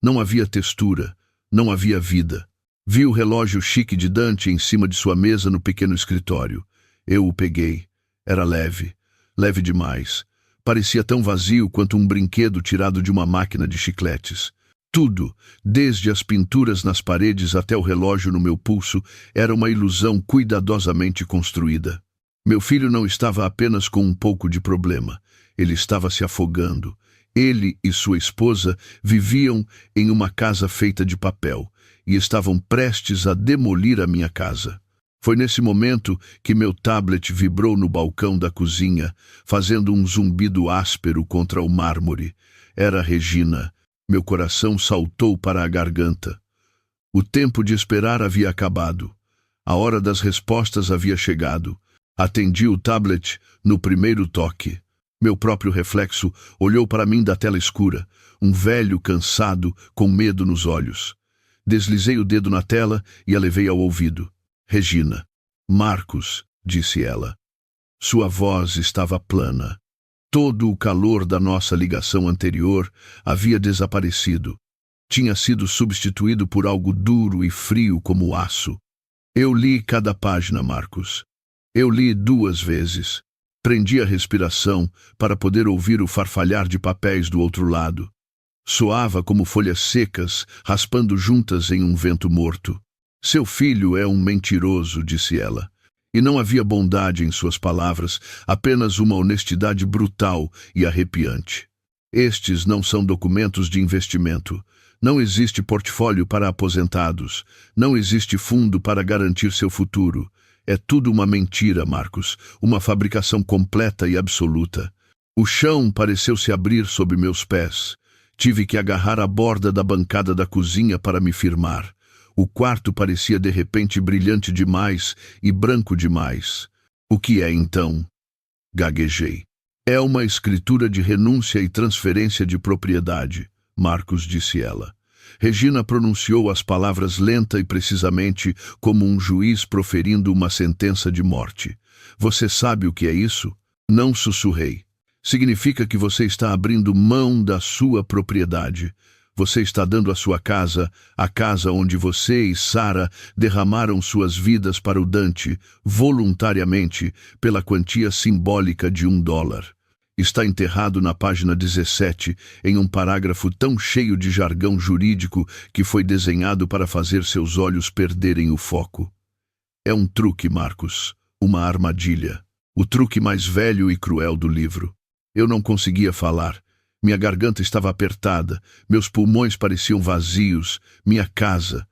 Não havia textura, não havia vida. Vi o relógio chique de Dante em cima de sua mesa no pequeno escritório. Eu o peguei. Era leve, leve demais. Parecia tão vazio quanto um brinquedo tirado de uma máquina de chicletes. Tudo, desde as pinturas nas paredes até o relógio no meu pulso, era uma ilusão cuidadosamente construída. Meu filho não estava apenas com um pouco de problema. Ele estava se afogando. Ele e sua esposa viviam em uma casa feita de papel e estavam prestes a demolir a minha casa. Foi nesse momento que meu tablet vibrou no balcão da cozinha, fazendo um zumbido áspero contra o mármore. Era Regina. Meu coração saltou para a garganta. O tempo de esperar havia acabado. A hora das respostas havia chegado. Atendi o tablet no primeiro toque. Meu próprio reflexo olhou para mim da tela escura, um velho cansado com medo nos olhos. Deslizei o dedo na tela e a levei ao ouvido. Regina. Marcos, disse ela. Sua voz estava plana. Todo o calor da nossa ligação anterior havia desaparecido. Tinha sido substituído por algo duro e frio como aço. Eu li cada página, Marcos. Eu li 2 vezes. Prendi a respiração para poder ouvir o farfalhar de papéis do outro lado. Soava como folhas secas, raspando juntas em um vento morto. Seu filho é um mentiroso, disse ela. E não havia bondade em suas palavras, apenas uma honestidade brutal e arrepiante. Estes não são documentos de investimento. Não existe portfólio para aposentados. Não existe fundo para garantir seu futuro. É tudo uma mentira, Marcos, uma fabricação completa e absoluta. O chão pareceu se abrir sob meus pés. Tive que agarrar a borda da bancada da cozinha para me firmar. O quarto parecia de repente brilhante demais e branco demais. O que é então? Gaguejei. É uma escritura de renúncia e transferência de propriedade, Marcos, disse ela. Regina pronunciou as palavras lenta e precisamente, como um juiz proferindo uma sentença de morte. Você sabe o que é isso? Não sussurrei. Significa que você está abrindo mão da sua propriedade. Você está dando a sua casa, a casa onde você e Sara derramaram suas vidas para o Dante, voluntariamente, pela quantia simbólica de $1. Está enterrado na página 17, em um parágrafo tão cheio de jargão jurídico que foi desenhado para fazer seus olhos perderem o foco. É um truque, Marcos, uma armadilha. O truque mais velho e cruel do livro. Eu não conseguia falar. Minha garganta estava apertada, meus pulmões pareciam vazios, minha casa,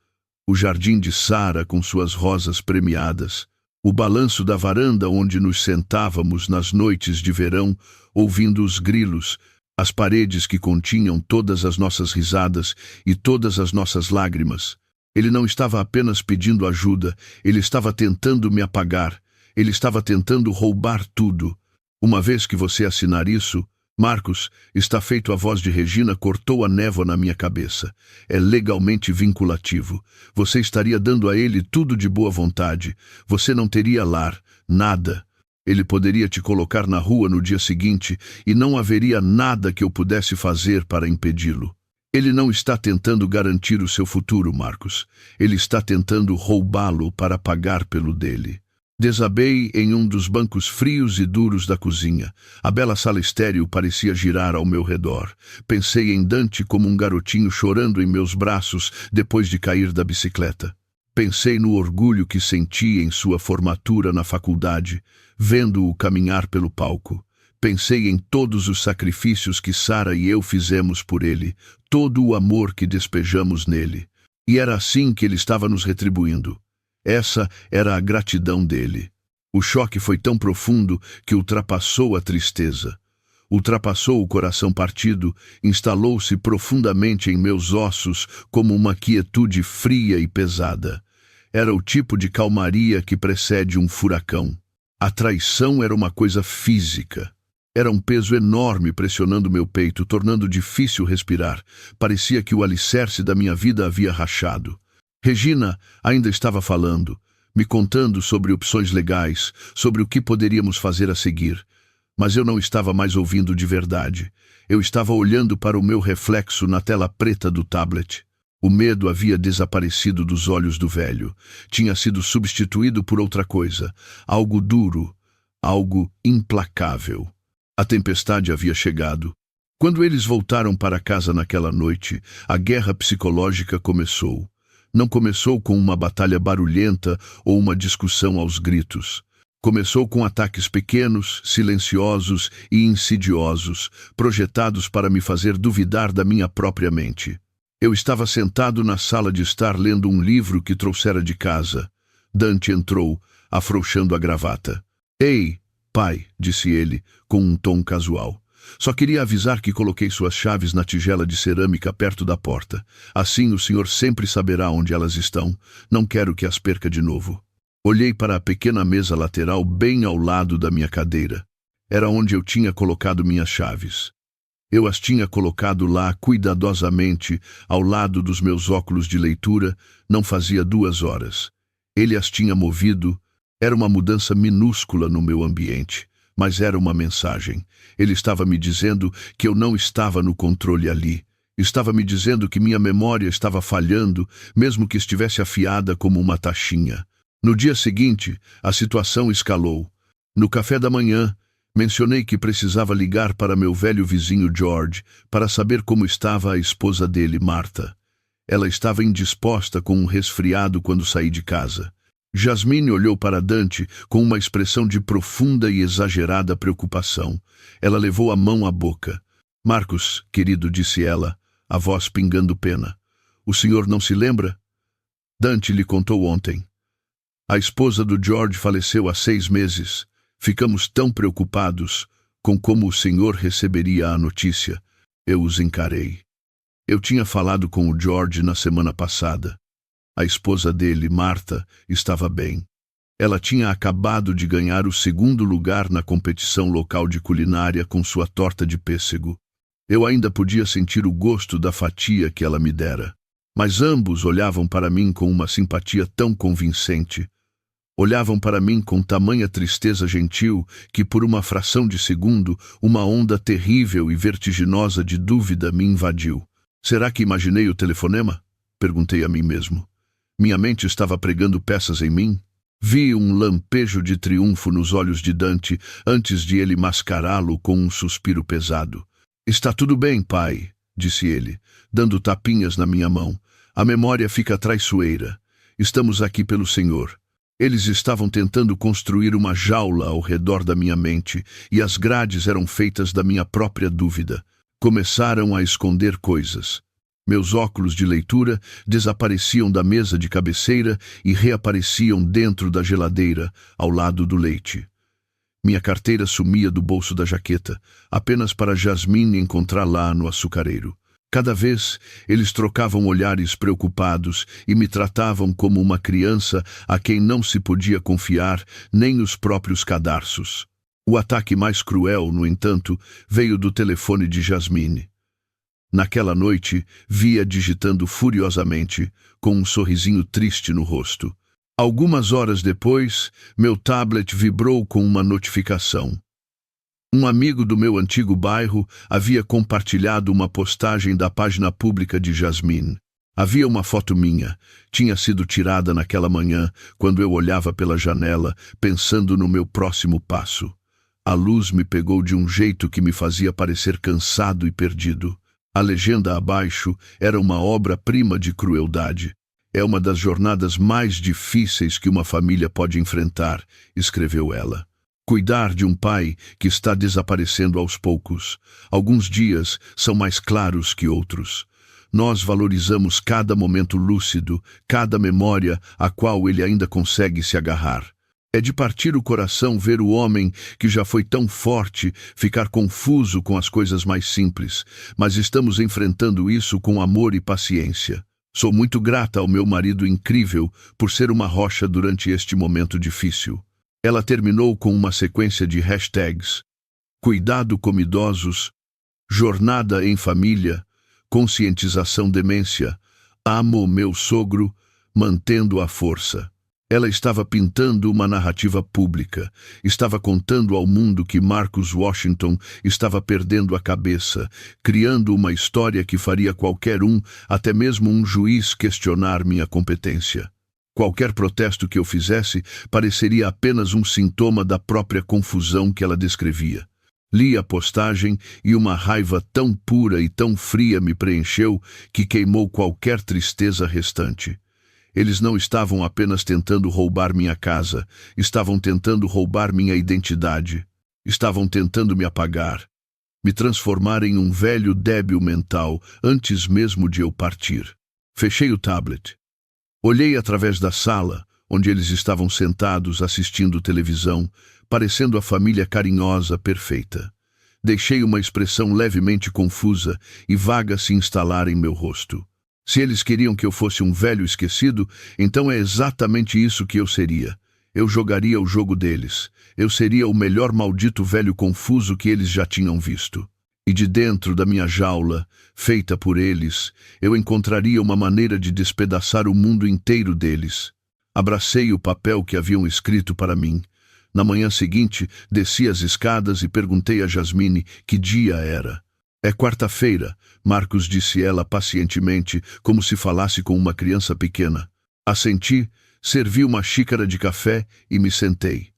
o jardim de Sara com suas rosas premiadas, o balanço da varanda onde nos sentávamos nas noites de verão, ouvindo os grilos, as paredes que continham todas as nossas risadas e todas as nossas lágrimas. Ele não estava apenas pedindo ajuda, ele estava tentando me apagar, ele estava tentando roubar tudo. Uma vez que você assinar isso, Marcos, está feito. A voz de Regina cortou a névoa na minha cabeça. É legalmente vinculativo. Você estaria dando a ele tudo de boa vontade. Você não teria lar, nada. Ele poderia te colocar na rua no dia seguinte e não haveria nada que eu pudesse fazer para impedi-lo. Ele não está tentando garantir o seu futuro, Marcos. Ele está tentando roubá-lo para pagar pelo dele. Desabei em um dos bancos frios e duros da cozinha. A bela sala estéril parecia girar ao meu redor. Pensei em Dante como um garotinho chorando em meus braços depois de cair da bicicleta. Pensei no orgulho que senti em sua formatura na faculdade, vendo-o caminhar pelo palco. Pensei em todos os sacrifícios que Sara e eu fizemos por ele, todo o amor que despejamos nele. E era assim que ele estava nos retribuindo. Essa era a gratidão dele. O choque foi tão profundo que ultrapassou a tristeza. Ultrapassou o coração partido, instalou-se profundamente em meus ossos como uma quietude fria e pesada. Era o tipo de calmaria que precede um furacão. A traição era uma coisa física. Era um peso enorme pressionando meu peito, tornando difícil respirar. Parecia que o alicerce da minha vida havia rachado. Regina ainda estava falando, me contando sobre opções legais, sobre o que poderíamos fazer a seguir. Mas eu não estava mais ouvindo de verdade. Eu estava olhando para o meu reflexo na tela preta do tablet. O medo havia desaparecido dos olhos do velho. Tinha sido substituído por outra coisa, algo duro, algo implacável. A tempestade havia chegado. Quando eles voltaram para casa naquela noite, a guerra psicológica começou. Não começou com uma batalha barulhenta ou uma discussão aos gritos. Começou com ataques pequenos, silenciosos e insidiosos, projetados para me fazer duvidar da minha própria mente. Eu estava sentado na sala de estar lendo um livro que trouxera de casa. Dante entrou, afrouxando a gravata. "Ei, pai", disse ele, com um tom casual. "Só queria avisar que coloquei suas chaves na tigela de cerâmica perto da porta. Assim o senhor sempre saberá onde elas estão. Não quero que as perca de novo." Olhei para a pequena mesa lateral bem ao lado da minha cadeira. Era onde eu tinha colocado minhas chaves. Eu as tinha colocado lá cuidadosamente, ao lado dos meus óculos de leitura, não fazia 2 horas. Ele as tinha movido. Era uma mudança minúscula no meu ambiente, mas era uma mensagem. Ele estava me dizendo que eu não estava no controle ali. Estava me dizendo que minha memória estava falhando, mesmo que estivesse afiada como uma tachinha. No dia seguinte, a situação escalou. No café da manhã, mencionei que precisava ligar para meu velho vizinho George para saber como estava a esposa dele, Martha. Ela estava indisposta com um resfriado quando saí de casa. Jasmine olhou para Dante com uma expressão de profunda e exagerada preocupação. Ela levou a mão à boca. "Marcos, querido", disse ela, a voz pingando pena. "O senhor não se lembra? Dante lhe contou ontem. A esposa do George faleceu há 6 meses. Ficamos tão preocupados com como o senhor receberia a notícia." Eu os encarei. Eu tinha falado com o George na semana passada. A esposa dele, Martha, estava bem. Ela tinha acabado de ganhar o 2º lugar na competição local de culinária com sua torta de pêssego. Eu ainda podia sentir o gosto da fatia que ela me dera. Mas ambos olhavam para mim com uma simpatia tão convincente. Olhavam para mim com tamanha tristeza gentil que, por uma fração de segundo, uma onda terrível e vertiginosa de dúvida me invadiu. Será que imaginei o telefonema? Perguntei a mim mesmo. Minha mente estava pregando peças em mim? Vi um lampejo de triunfo nos olhos de Dante antes de ele mascará-lo com um suspiro pesado. "Está tudo bem, pai", disse ele, dando tapinhas na minha mão. "A memória fica traiçoeira. Estamos aqui pelo Senhor." Eles estavam tentando construir uma jaula ao redor da minha mente, e as grades eram feitas da minha própria dúvida. Começaram a esconder coisas. Meus óculos de leitura desapareciam da mesa de cabeceira e reapareciam dentro da geladeira, ao lado do leite. Minha carteira sumia do bolso da jaqueta, apenas para Jasmine encontrar lá no açucareiro. Cada vez, eles trocavam olhares preocupados e me tratavam como uma criança a quem não se podia confiar nem os próprios cadarços. O ataque mais cruel, no entanto, veio do telefone de Jasmine. Naquela noite, vi-a digitando furiosamente, com um sorrisinho triste no rosto. Algumas horas depois, meu tablet vibrou com uma notificação. Um amigo do meu antigo bairro havia compartilhado uma postagem da página pública de Jasmine. Havia uma foto minha. Tinha sido tirada naquela manhã, quando eu olhava pela janela, pensando no meu próximo passo. A luz me pegou de um jeito que me fazia parecer cansado e perdido. A legenda abaixo era uma obra-prima de crueldade. É uma das jornadas mais difíceis que uma família pode enfrentar, escreveu ela. Cuidar de um pai que está desaparecendo aos poucos. Alguns dias são mais claros que outros. Nós valorizamos cada momento lúcido, cada memória a qual ele ainda consegue se agarrar. É de partir o coração ver o homem que já foi tão forte ficar confuso com as coisas mais simples, mas estamos enfrentando isso com amor e paciência. Sou muito grata ao meu marido incrível por ser uma rocha durante este momento difícil. Ela terminou com uma sequência de hashtags: cuidado com idosos, jornada em família, conscientização demência, amo meu sogro, mantendo a força. Ela estava pintando uma narrativa pública, estava contando ao mundo que Marcus Washington estava perdendo a cabeça, criando uma história que faria qualquer um, até mesmo um juiz, questionar minha competência. Qualquer protesto que eu fizesse pareceria apenas um sintoma da própria confusão que ela descrevia. Li a postagem e uma raiva tão pura e tão fria me preencheu que queimou qualquer tristeza restante. Eles não estavam apenas tentando roubar minha casa, estavam tentando roubar minha identidade. Estavam tentando me apagar, me transformar em um velho débil mental antes mesmo de eu partir. Fechei o tablet. Olhei através da sala, onde eles estavam sentados assistindo televisão, parecendo a família carinhosa perfeita. Deixei uma expressão levemente confusa e vaga se instalar em meu rosto. Se eles queriam que eu fosse um velho esquecido, então é exatamente isso que eu seria. Eu jogaria o jogo deles. Eu seria o melhor maldito velho confuso que eles já tinham visto. E de dentro da minha jaula, feita por eles, eu encontraria uma maneira de despedaçar o mundo inteiro deles. Abracei o papel que haviam escrito para mim. Na manhã seguinte, desci as escadas e perguntei a Jasmine que dia era. É quarta-feira, Marcus, disse ela pacientemente, como se falasse com uma criança pequena. Assenti, servi uma xícara de café e me sentei.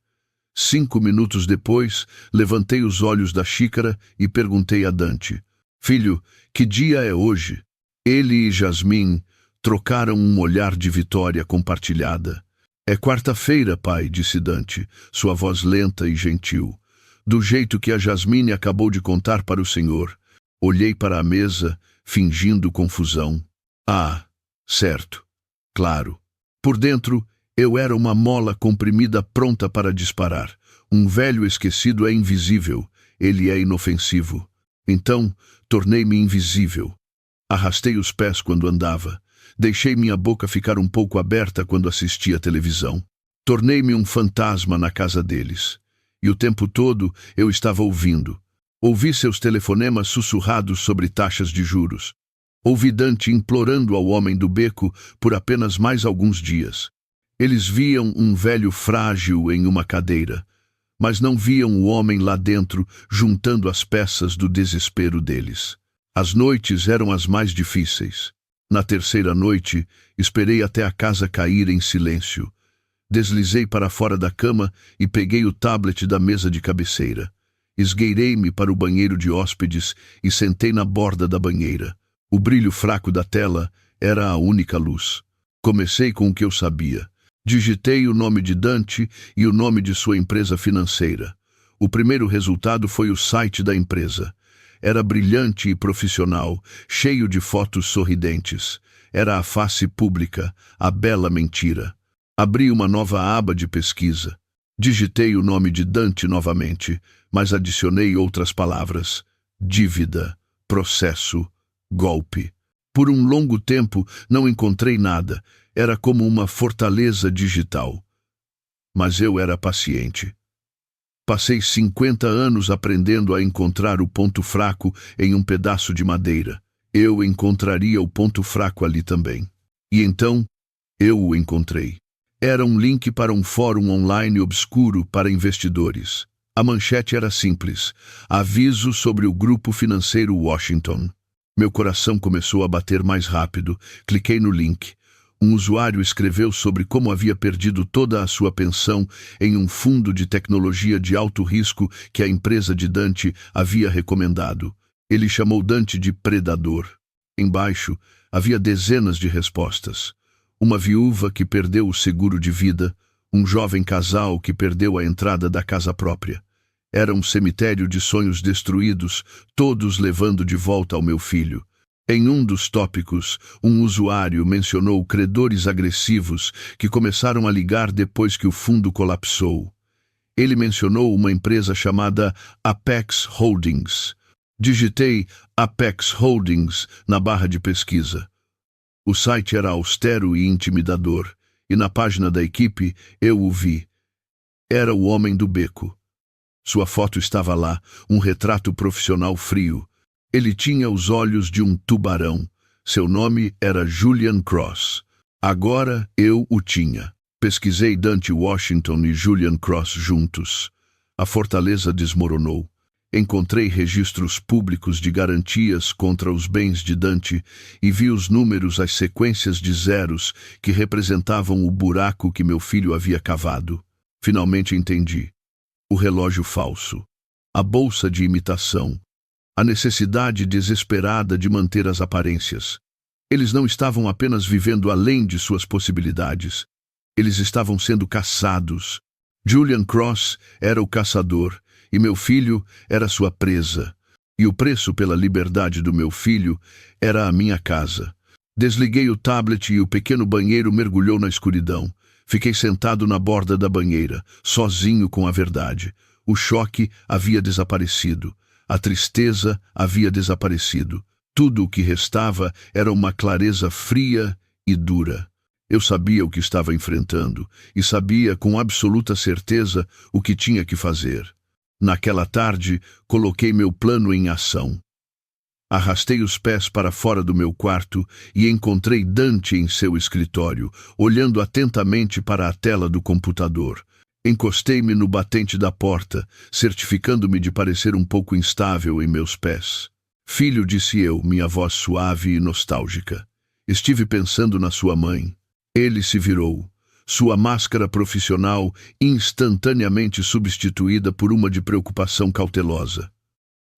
5 minutos depois, levantei os olhos da xícara e perguntei a Dante: filho, que dia é hoje? Ele e Jasmine trocaram um olhar de vitória compartilhada. É quarta-feira, pai, disse Dante, sua voz lenta e gentil. Do jeito que a Jasmine acabou de contar para o senhor. Olhei para a mesa, fingindo confusão. Ah, certo. Claro. Por dentro, eu era uma mola comprimida pronta para disparar. Um velho esquecido é invisível. Ele é inofensivo. Então, tornei-me invisível. Arrastei os pés quando andava. Deixei minha boca ficar um pouco aberta quando assistia televisão. Tornei-me um fantasma na casa deles. E o tempo todo eu estava ouvindo. Ouvi seus telefonemas sussurrados sobre taxas de juros. Ouvi Dante implorando ao homem do beco por apenas mais alguns dias. Eles viam um velho frágil em uma cadeira, mas não viam o homem lá dentro juntando as peças do desespero deles. As noites eram as mais difíceis. Na terceira noite, esperei até a casa cair em silêncio. Deslizei para fora da cama e peguei o tablet da mesa de cabeceira. Esgueirei-me para o banheiro de hóspedes e sentei na borda da banheira. O brilho fraco da tela era a única luz. Comecei com o que eu sabia. Digitei o nome de Dante e o nome de sua empresa financeira. O primeiro resultado foi o site da empresa. Era brilhante e profissional, cheio de fotos sorridentes. Era a face pública, a bela mentira. Abri uma nova aba de pesquisa. Digitei o nome de Dante novamente, mas adicionei outras palavras: dívida, processo, golpe. Por um longo tempo não encontrei nada. Era como uma fortaleza digital. Mas eu era paciente. Passei 50 anos aprendendo a encontrar o ponto fraco em um pedaço de madeira. Eu encontraria o ponto fraco ali também. E então, eu o encontrei. Era um link para um fórum online obscuro para investidores. A manchete era simples: aviso sobre o grupo financeiro Washington. Meu coração começou a bater mais rápido. Cliquei no link. Um usuário escreveu sobre como havia perdido toda a sua pensão em um fundo de tecnologia de alto risco que a empresa de Dante havia recomendado. Ele chamou Dante de predador. Embaixo, havia dezenas de respostas. Uma viúva que perdeu o seguro de vida, um jovem casal que perdeu a entrada da casa própria. Era um cemitério de sonhos destruídos, todos levando de volta ao meu filho. Em um dos tópicos, um usuário mencionou credores agressivos que começaram a ligar depois que o fundo colapsou. Ele mencionou uma empresa chamada Apex Holdings. Digitei Apex Holdings na barra de pesquisa. O site era austero e intimidador, e na página da equipe eu o vi. Era o homem do beco. Sua foto estava lá, um retrato profissional frio. Ele tinha os olhos de um tubarão. Seu nome era Julian Cross. Agora eu o tinha. Pesquisei Dante Washington e Julian Cross juntos. A fortaleza desmoronou. Encontrei registros públicos de garantias contra os bens de Dante e vi os números, as sequências de zeros que representavam o buraco que meu filho havia cavado. Finalmente entendi. O relógio falso. A bolsa de imitação. A necessidade desesperada de manter as aparências. Eles não estavam apenas vivendo além de suas possibilidades. Eles estavam sendo caçados. Julian Cross era o caçador e meu filho era sua presa. E o preço pela liberdade do meu filho era a minha casa. Desliguei o tablet e o pequeno banheiro mergulhou na escuridão. Fiquei sentado na borda da banheira, sozinho com a verdade. O choque havia desaparecido. A tristeza havia desaparecido. Tudo o que restava era uma clareza fria e dura. Eu sabia o que estava enfrentando e sabia com absoluta certeza o que tinha que fazer. Naquela tarde, coloquei meu plano em ação. Arrastei os pés para fora do meu quarto e encontrei Dante em seu escritório, olhando atentamente para a tela do computador. Encostei-me no batente da porta, certificando-me de parecer um pouco instável em meus pés. Filho, disse eu, minha voz suave e nostálgica. Estive pensando na sua mãe. Ele se virou. Sua máscara profissional instantaneamente substituída por uma de preocupação cautelosa.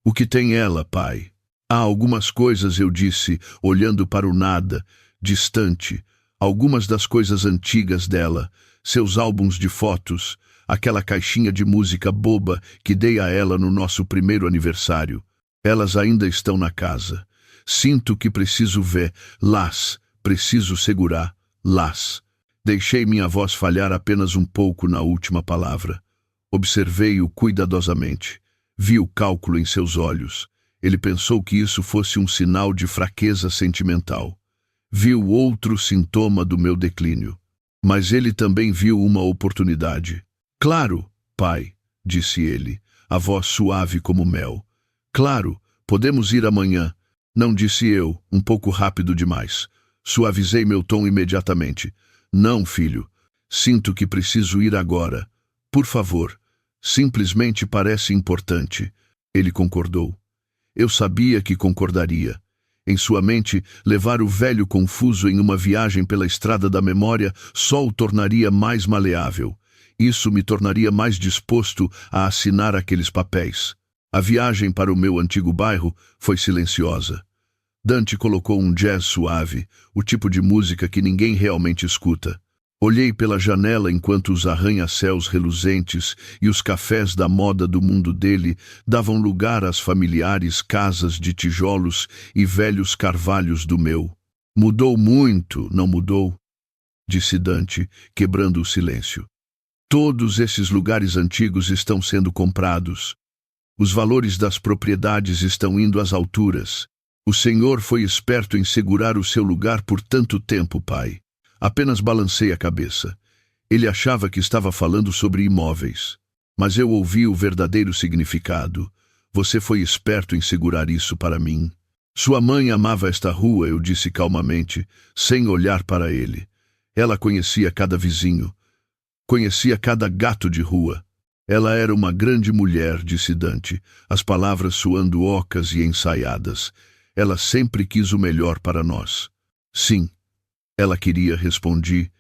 O que tem ela, pai? Há algumas coisas, eu disse, olhando para o nada, distante, algumas das coisas antigas dela, seus álbuns de fotos, aquela caixinha de música boba que dei a ela no nosso primeiro aniversário. Elas ainda estão na casa. Sinto que preciso ver, las, preciso segurar, las. Deixei minha voz falhar apenas um pouco na última palavra. Observei-o cuidadosamente. Vi o cálculo em seus olhos. Ele pensou que isso fosse um sinal de fraqueza sentimental. Viu outro sintoma do meu declínio. Mas ele também viu uma oportunidade. Claro, pai, disse ele, a voz suave como mel. Claro, podemos ir amanhã. Não, disse eu, um pouco rápido demais. Suavizei meu tom imediatamente. Não, filho. Sinto que preciso ir agora. Por favor. Simplesmente parece importante. Ele concordou. Eu sabia que concordaria. Em sua mente, levar o velho confuso em uma viagem pela estrada da memória só o tornaria mais maleável. Isso me tornaria mais disposto a assinar aqueles papéis. A viagem para o meu antigo bairro foi silenciosa. Dante colocou um jazz suave, o tipo de música que ninguém realmente escuta. Olhei pela janela enquanto os arranha-céus reluzentes e os cafés da moda do mundo dele davam lugar às familiares casas de tijolos e velhos carvalhos do meu. Mudou muito, não mudou? Disse Dante, quebrando o silêncio. Todos esses lugares antigos estão sendo comprados. Os valores das propriedades estão indo às alturas. O Senhor foi esperto em segurar o seu lugar por tanto tempo, pai. Apenas balancei a cabeça. Ele achava que estava falando sobre imóveis. Mas eu ouvi o verdadeiro significado. Você foi esperto em segurar isso para mim. Sua mãe amava esta rua, eu disse calmamente, sem olhar para ele. Ela conhecia cada vizinho. Conhecia cada gato de rua. Ela era uma grande mulher, disse Dante, as palavras soando ocas e ensaiadas. Ela sempre quis o melhor para nós. Sim, ela queria, respondi,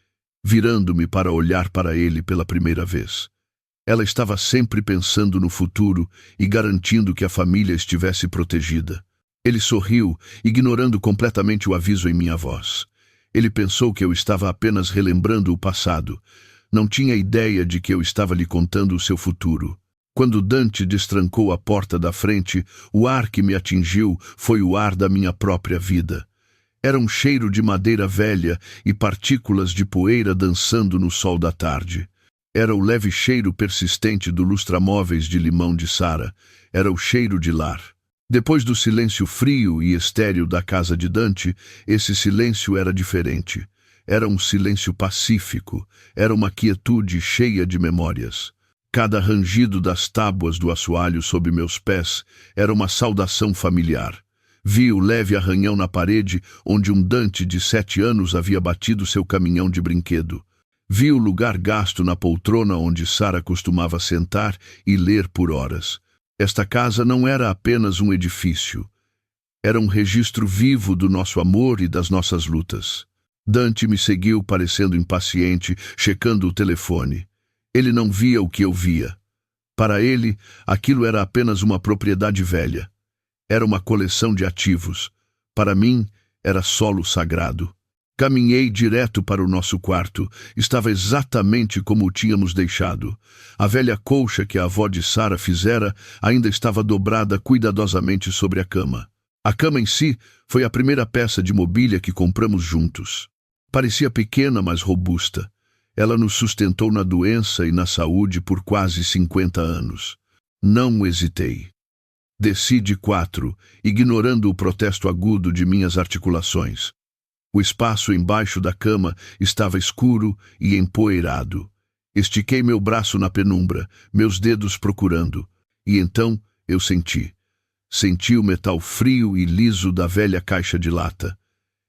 virando-me para olhar para ele pela primeira vez. Ela estava sempre pensando no futuro e garantindo que a família estivesse protegida. Ele sorriu, ignorando completamente o aviso em minha voz. Ele pensou que eu estava apenas relembrando o passado. Não tinha ideia de que eu estava lhe contando o seu futuro. Quando Dante destrancou a porta da frente, o ar que me atingiu foi o ar da minha própria vida. Era um cheiro de madeira velha e partículas de poeira dançando no sol da tarde. Era o leve cheiro persistente do lustramóveis de limão de Sara. Era o cheiro de lar. Depois do silêncio frio e estéril da casa de Dante, esse silêncio era diferente. Era um silêncio pacífico. Era uma quietude cheia de memórias. Cada rangido das tábuas do assoalho sob meus pés era uma saudação familiar. Vi o leve arranhão na parede onde um Dante de 7 anos havia batido seu caminhão de brinquedo. Vi o lugar gasto na poltrona onde Sara costumava sentar e ler por horas. Esta casa não era apenas um edifício. Era um registro vivo do nosso amor e das nossas lutas. Dante me seguiu parecendo impaciente, checando o telefone. Ele não via o que eu via. Para ele, aquilo era apenas uma propriedade velha. Era uma coleção de ativos. Para mim, era solo sagrado. Caminhei direto para o nosso quarto. Estava exatamente como o tínhamos deixado. A velha colcha que a avó de Sara fizera ainda estava dobrada cuidadosamente sobre a cama. A cama em si foi a primeira peça de mobília que compramos juntos. Parecia pequena, mas robusta. Ela nos sustentou na doença e na saúde por quase 50 anos. Não hesitei. Desci de 4, ignorando o protesto agudo de minhas articulações. O espaço embaixo da cama estava escuro e empoeirado. Estiquei meu braço na penumbra, meus dedos procurando, e então eu senti. Senti o metal frio e liso da velha caixa de lata.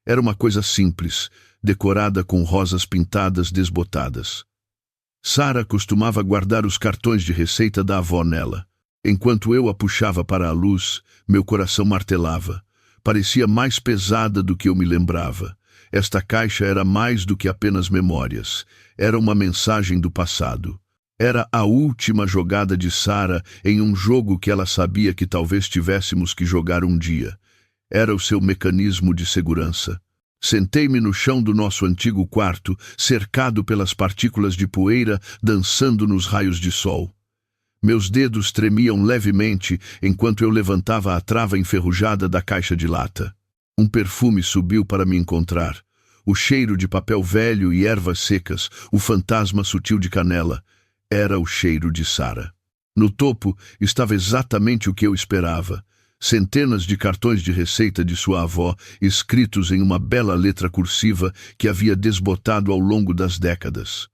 Era uma coisa simples, decorada com rosas pintadas desbotadas. Sara costumava guardar os cartões de receita da avó nela. Enquanto eu a puxava para a luz, meu coração martelava. Parecia mais pesada do que eu me lembrava. Esta caixa era mais do que apenas memórias. Era uma mensagem do passado. Era a última jogada de Sara em um jogo que ela sabia que talvez tivéssemos que jogar um dia. Era o seu mecanismo de segurança. Sentei-me no chão do nosso antigo quarto, cercado pelas partículas de poeira dançando nos raios de sol. Meus dedos tremiam levemente enquanto eu levantava a trava enferrujada da caixa de lata. Um perfume subiu para me encontrar. O cheiro de papel velho e ervas secas, o fantasma sutil de canela. Era o cheiro de Sara. No topo estava exatamente o que eu esperava. Centenas de cartões de receita de sua avó, escritos em uma bela letra cursiva que havia desbotado ao longo das décadas.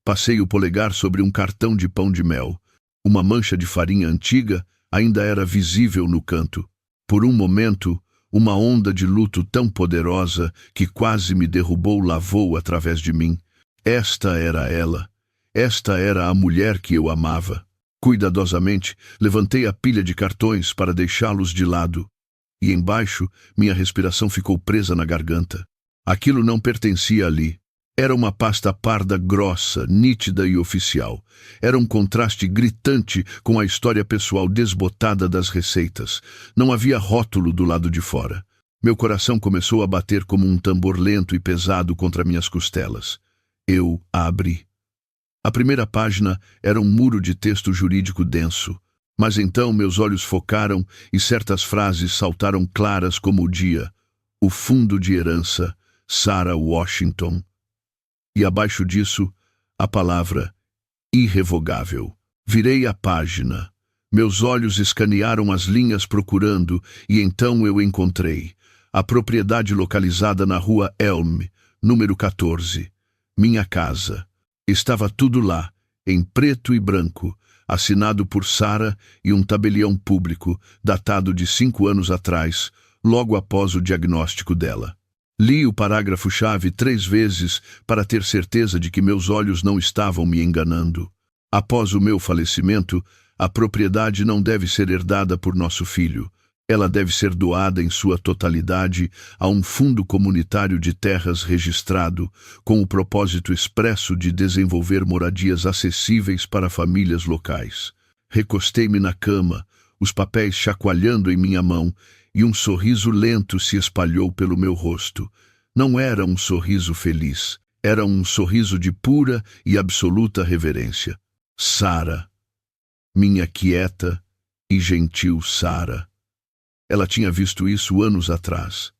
Passei o polegar sobre um cartão de pão de mel. Uma mancha de farinha antiga ainda era visível no canto. Por um momento, uma onda de luto tão poderosa que quase me derrubou lavou através de mim. Esta era ela. Esta era a mulher que eu amava. Cuidadosamente, levantei a pilha de cartões para deixá-los de lado. E embaixo, minha respiração ficou presa na garganta. Aquilo não pertencia ali. Era uma pasta parda grossa, nítida e oficial. Era um contraste gritante com a história pessoal desbotada das receitas. Não havia rótulo do lado de fora. Meu coração começou a bater como um tambor lento e pesado contra minhas costelas. Eu a abri. A primeira página era um muro de texto jurídico denso. Mas então meus olhos focaram e certas frases saltaram claras como o dia. O fundo de herança, Sarah Washington. E abaixo disso, a palavra irrevogável. Virei a página. Meus olhos escanearam as linhas procurando e então eu encontrei. A propriedade localizada na rua Elm, número 14. Minha casa. Estava tudo lá, em preto e branco, assinado por Sara e um tabelião público, datado de 5 anos atrás, logo após o diagnóstico dela. Li o parágrafo-chave 3 vezes para ter certeza de que meus olhos não estavam me enganando. Após o meu falecimento, a propriedade não deve ser herdada por nosso filho. Ela deve ser doada em sua totalidade a um fundo comunitário de terras registrado, com o propósito expresso de desenvolver moradias acessíveis para famílias locais. Recostei-me na cama, os papéis chacoalhando em minha mão, e um sorriso lento se espalhou pelo meu rosto. Não era um sorriso feliz, era um sorriso de pura e absoluta reverência. Sara, minha quieta e gentil Sara. Ela tinha visto isso anos atrás.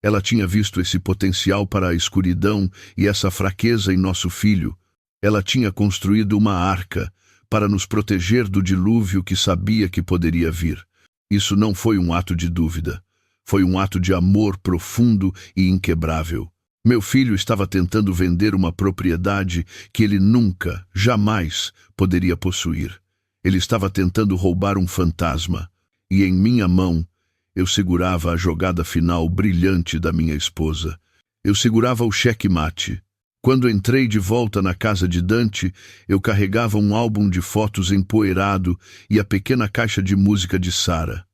Ela tinha visto esse potencial para a escuridão e essa fraqueza em nosso filho. Ela tinha construído uma arca para nos proteger do dilúvio que sabia que poderia vir. Isso não foi um ato de dúvida. Foi um ato de amor profundo e inquebrável. Meu filho estava tentando vender uma propriedade que ele nunca, jamais, poderia possuir. Ele estava tentando roubar um fantasma. E em minha mão, eu segurava a jogada final brilhante da minha esposa. Eu segurava o cheque-mate. Quando entrei de volta na casa de Dante, eu carregava um álbum de fotos empoeirado e a pequena caixa de música de Sara.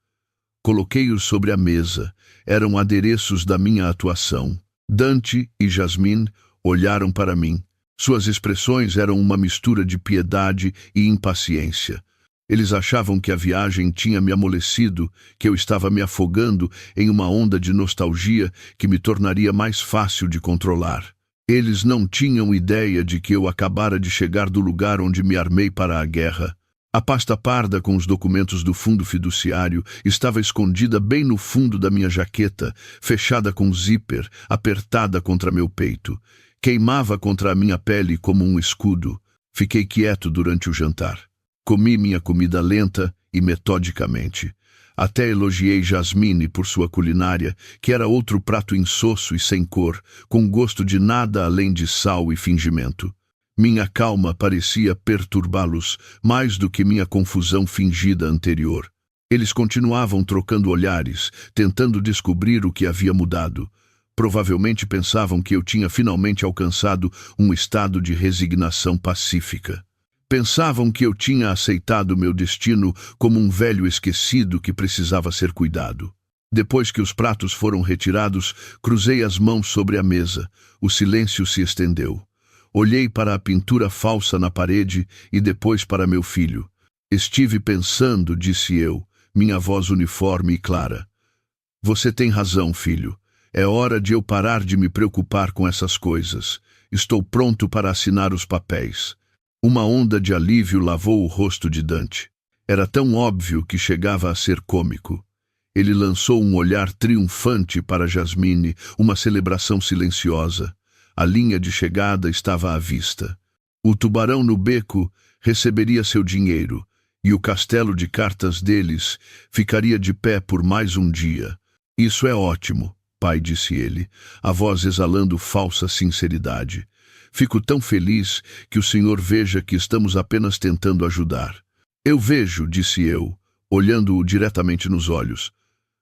Coloquei-os sobre a mesa. Eram adereços da minha atuação. Dante e Jasmine olharam para mim. Suas expressões eram uma mistura de piedade e impaciência. Eles achavam que a viagem tinha me amolecido, que eu estava me afogando em uma onda de nostalgia que me tornaria mais fácil de controlar. Eles não tinham ideia de que eu acabara de chegar do lugar onde me armei para a guerra. A pasta parda com os documentos do fundo fiduciário estava escondida bem no fundo da minha jaqueta, fechada com zíper, apertada contra meu peito. Queimava contra a minha pele como um escudo. Fiquei quieto durante o jantar. Comi minha comida lenta e metodicamente. Até elogiei Jasmine por sua culinária, que era outro prato insosso e sem cor, com gosto de nada além de sal e fingimento. Minha calma parecia perturbá-los, mais do que minha confusão fingida anterior. Eles continuavam trocando olhares, tentando descobrir o que havia mudado. Provavelmente pensavam que eu tinha finalmente alcançado um estado de resignação pacífica. Pensavam que eu tinha aceitado meu destino como um velho esquecido que precisava ser cuidado. Depois que os pratos foram retirados, cruzei as mãos sobre a mesa. O silêncio se estendeu. Olhei para a pintura falsa na parede e depois para meu filho. Estive pensando, disse eu, minha voz uniforme e clara. Você tem razão, filho. É hora de eu parar de me preocupar com essas coisas. Estou pronto para assinar os papéis. Uma onda de alívio lavou o rosto de Dante. Era tão óbvio que chegava a ser cômico. Ele lançou um olhar triunfante para Jasmine, uma celebração silenciosa. A linha de chegada estava à vista. O tubarão no beco receberia seu dinheiro, e o castelo de cartas deles ficaria de pé por mais um dia. Isso é ótimo, pai, disse ele, a voz exalando falsa sinceridade. Fico tão feliz que o senhor veja que estamos apenas tentando ajudar. Eu vejo, disse eu, olhando-o diretamente nos olhos.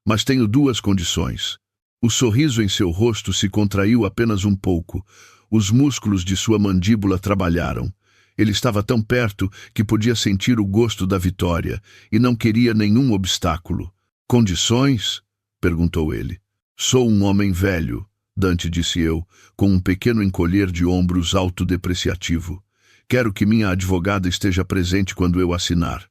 Mas tenho duas condições. O sorriso em seu rosto se contraiu apenas um pouco. Os músculos de sua mandíbula trabalharam. Ele estava tão perto que podia sentir o gosto da vitória e não queria nenhum obstáculo. Condições? Perguntou ele. Sou um homem velho, Dante, disse eu, com um pequeno encolher de ombros autodepreciativo. Quero que minha advogada esteja presente quando eu assinar.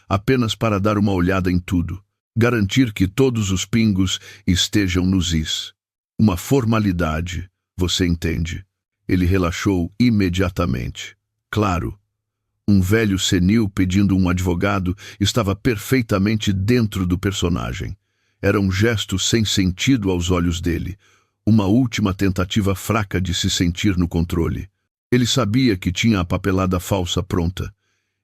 Apenas para dar uma olhada em tudo. Garantir que todos os pingos estejam nos is. Uma formalidade, você entende. Ele relaxou imediatamente. Claro. Um velho senil pedindo um advogado estava perfeitamente dentro do personagem. Era um gesto sem sentido aos olhos dele. Uma última tentativa fraca de se sentir no controle. Ele sabia que tinha a papelada falsa pronta.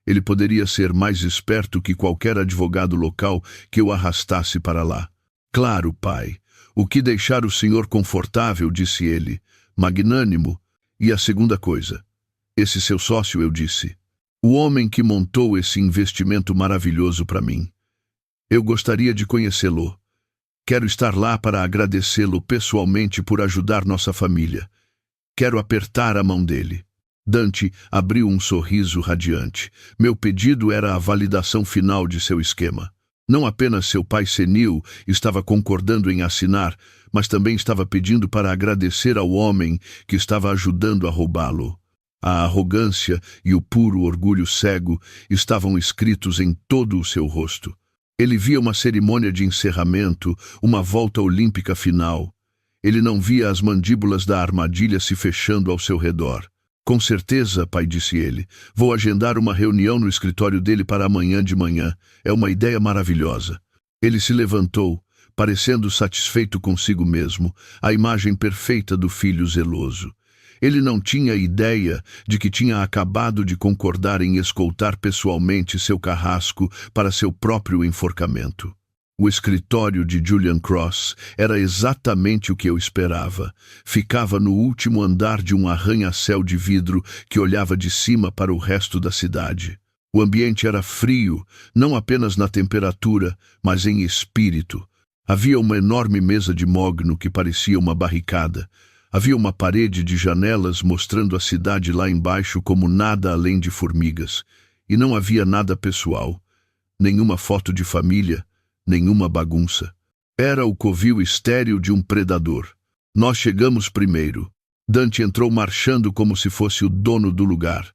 Ele poderia ser mais esperto que qualquer advogado local que o arrastasse para lá. Claro, pai. O que deixar o senhor confortável, disse ele, magnânimo. E a segunda coisa. Esse seu sócio, eu disse. O homem que montou esse investimento maravilhoso para mim. Eu gostaria de conhecê-lo. Quero estar lá para agradecê-lo pessoalmente por ajudar nossa família. Quero apertar a mão dele. Dante abriu um sorriso radiante. Meu pedido era a validação final de seu esquema. Não apenas seu pai senil estava concordando em assinar, mas também estava pedindo para agradecer ao homem que estava ajudando a roubá-lo. A arrogância e o puro orgulho cego estavam escritos em todo o seu rosto. Ele via uma cerimônia de encerramento, uma volta olímpica final. Ele não via as mandíbulas da armadilha se fechando ao seu redor. Com certeza, pai, disse ele, vou agendar uma reunião no escritório dele para amanhã de manhã. É uma ideia maravilhosa. Ele se levantou, parecendo satisfeito consigo mesmo, a imagem perfeita do filho zeloso. Ele não tinha ideia de que tinha acabado de concordar em escoltar pessoalmente seu carrasco para seu próprio enforcamento. O escritório de Julian Cross era exatamente o que eu esperava. Ficava no último andar de um arranha-céu de vidro que olhava de cima para o resto da cidade. O ambiente era frio, não apenas na temperatura, mas em espírito. Havia uma enorme mesa de mogno que parecia uma barricada. Havia uma parede de janelas mostrando a cidade lá embaixo como nada além de formigas. E não havia nada pessoal. Nenhuma foto de família, nenhuma bagunça. Era o covil estéril de um predador. Nós chegamos primeiro. Dante entrou marchando como se fosse o dono do lugar.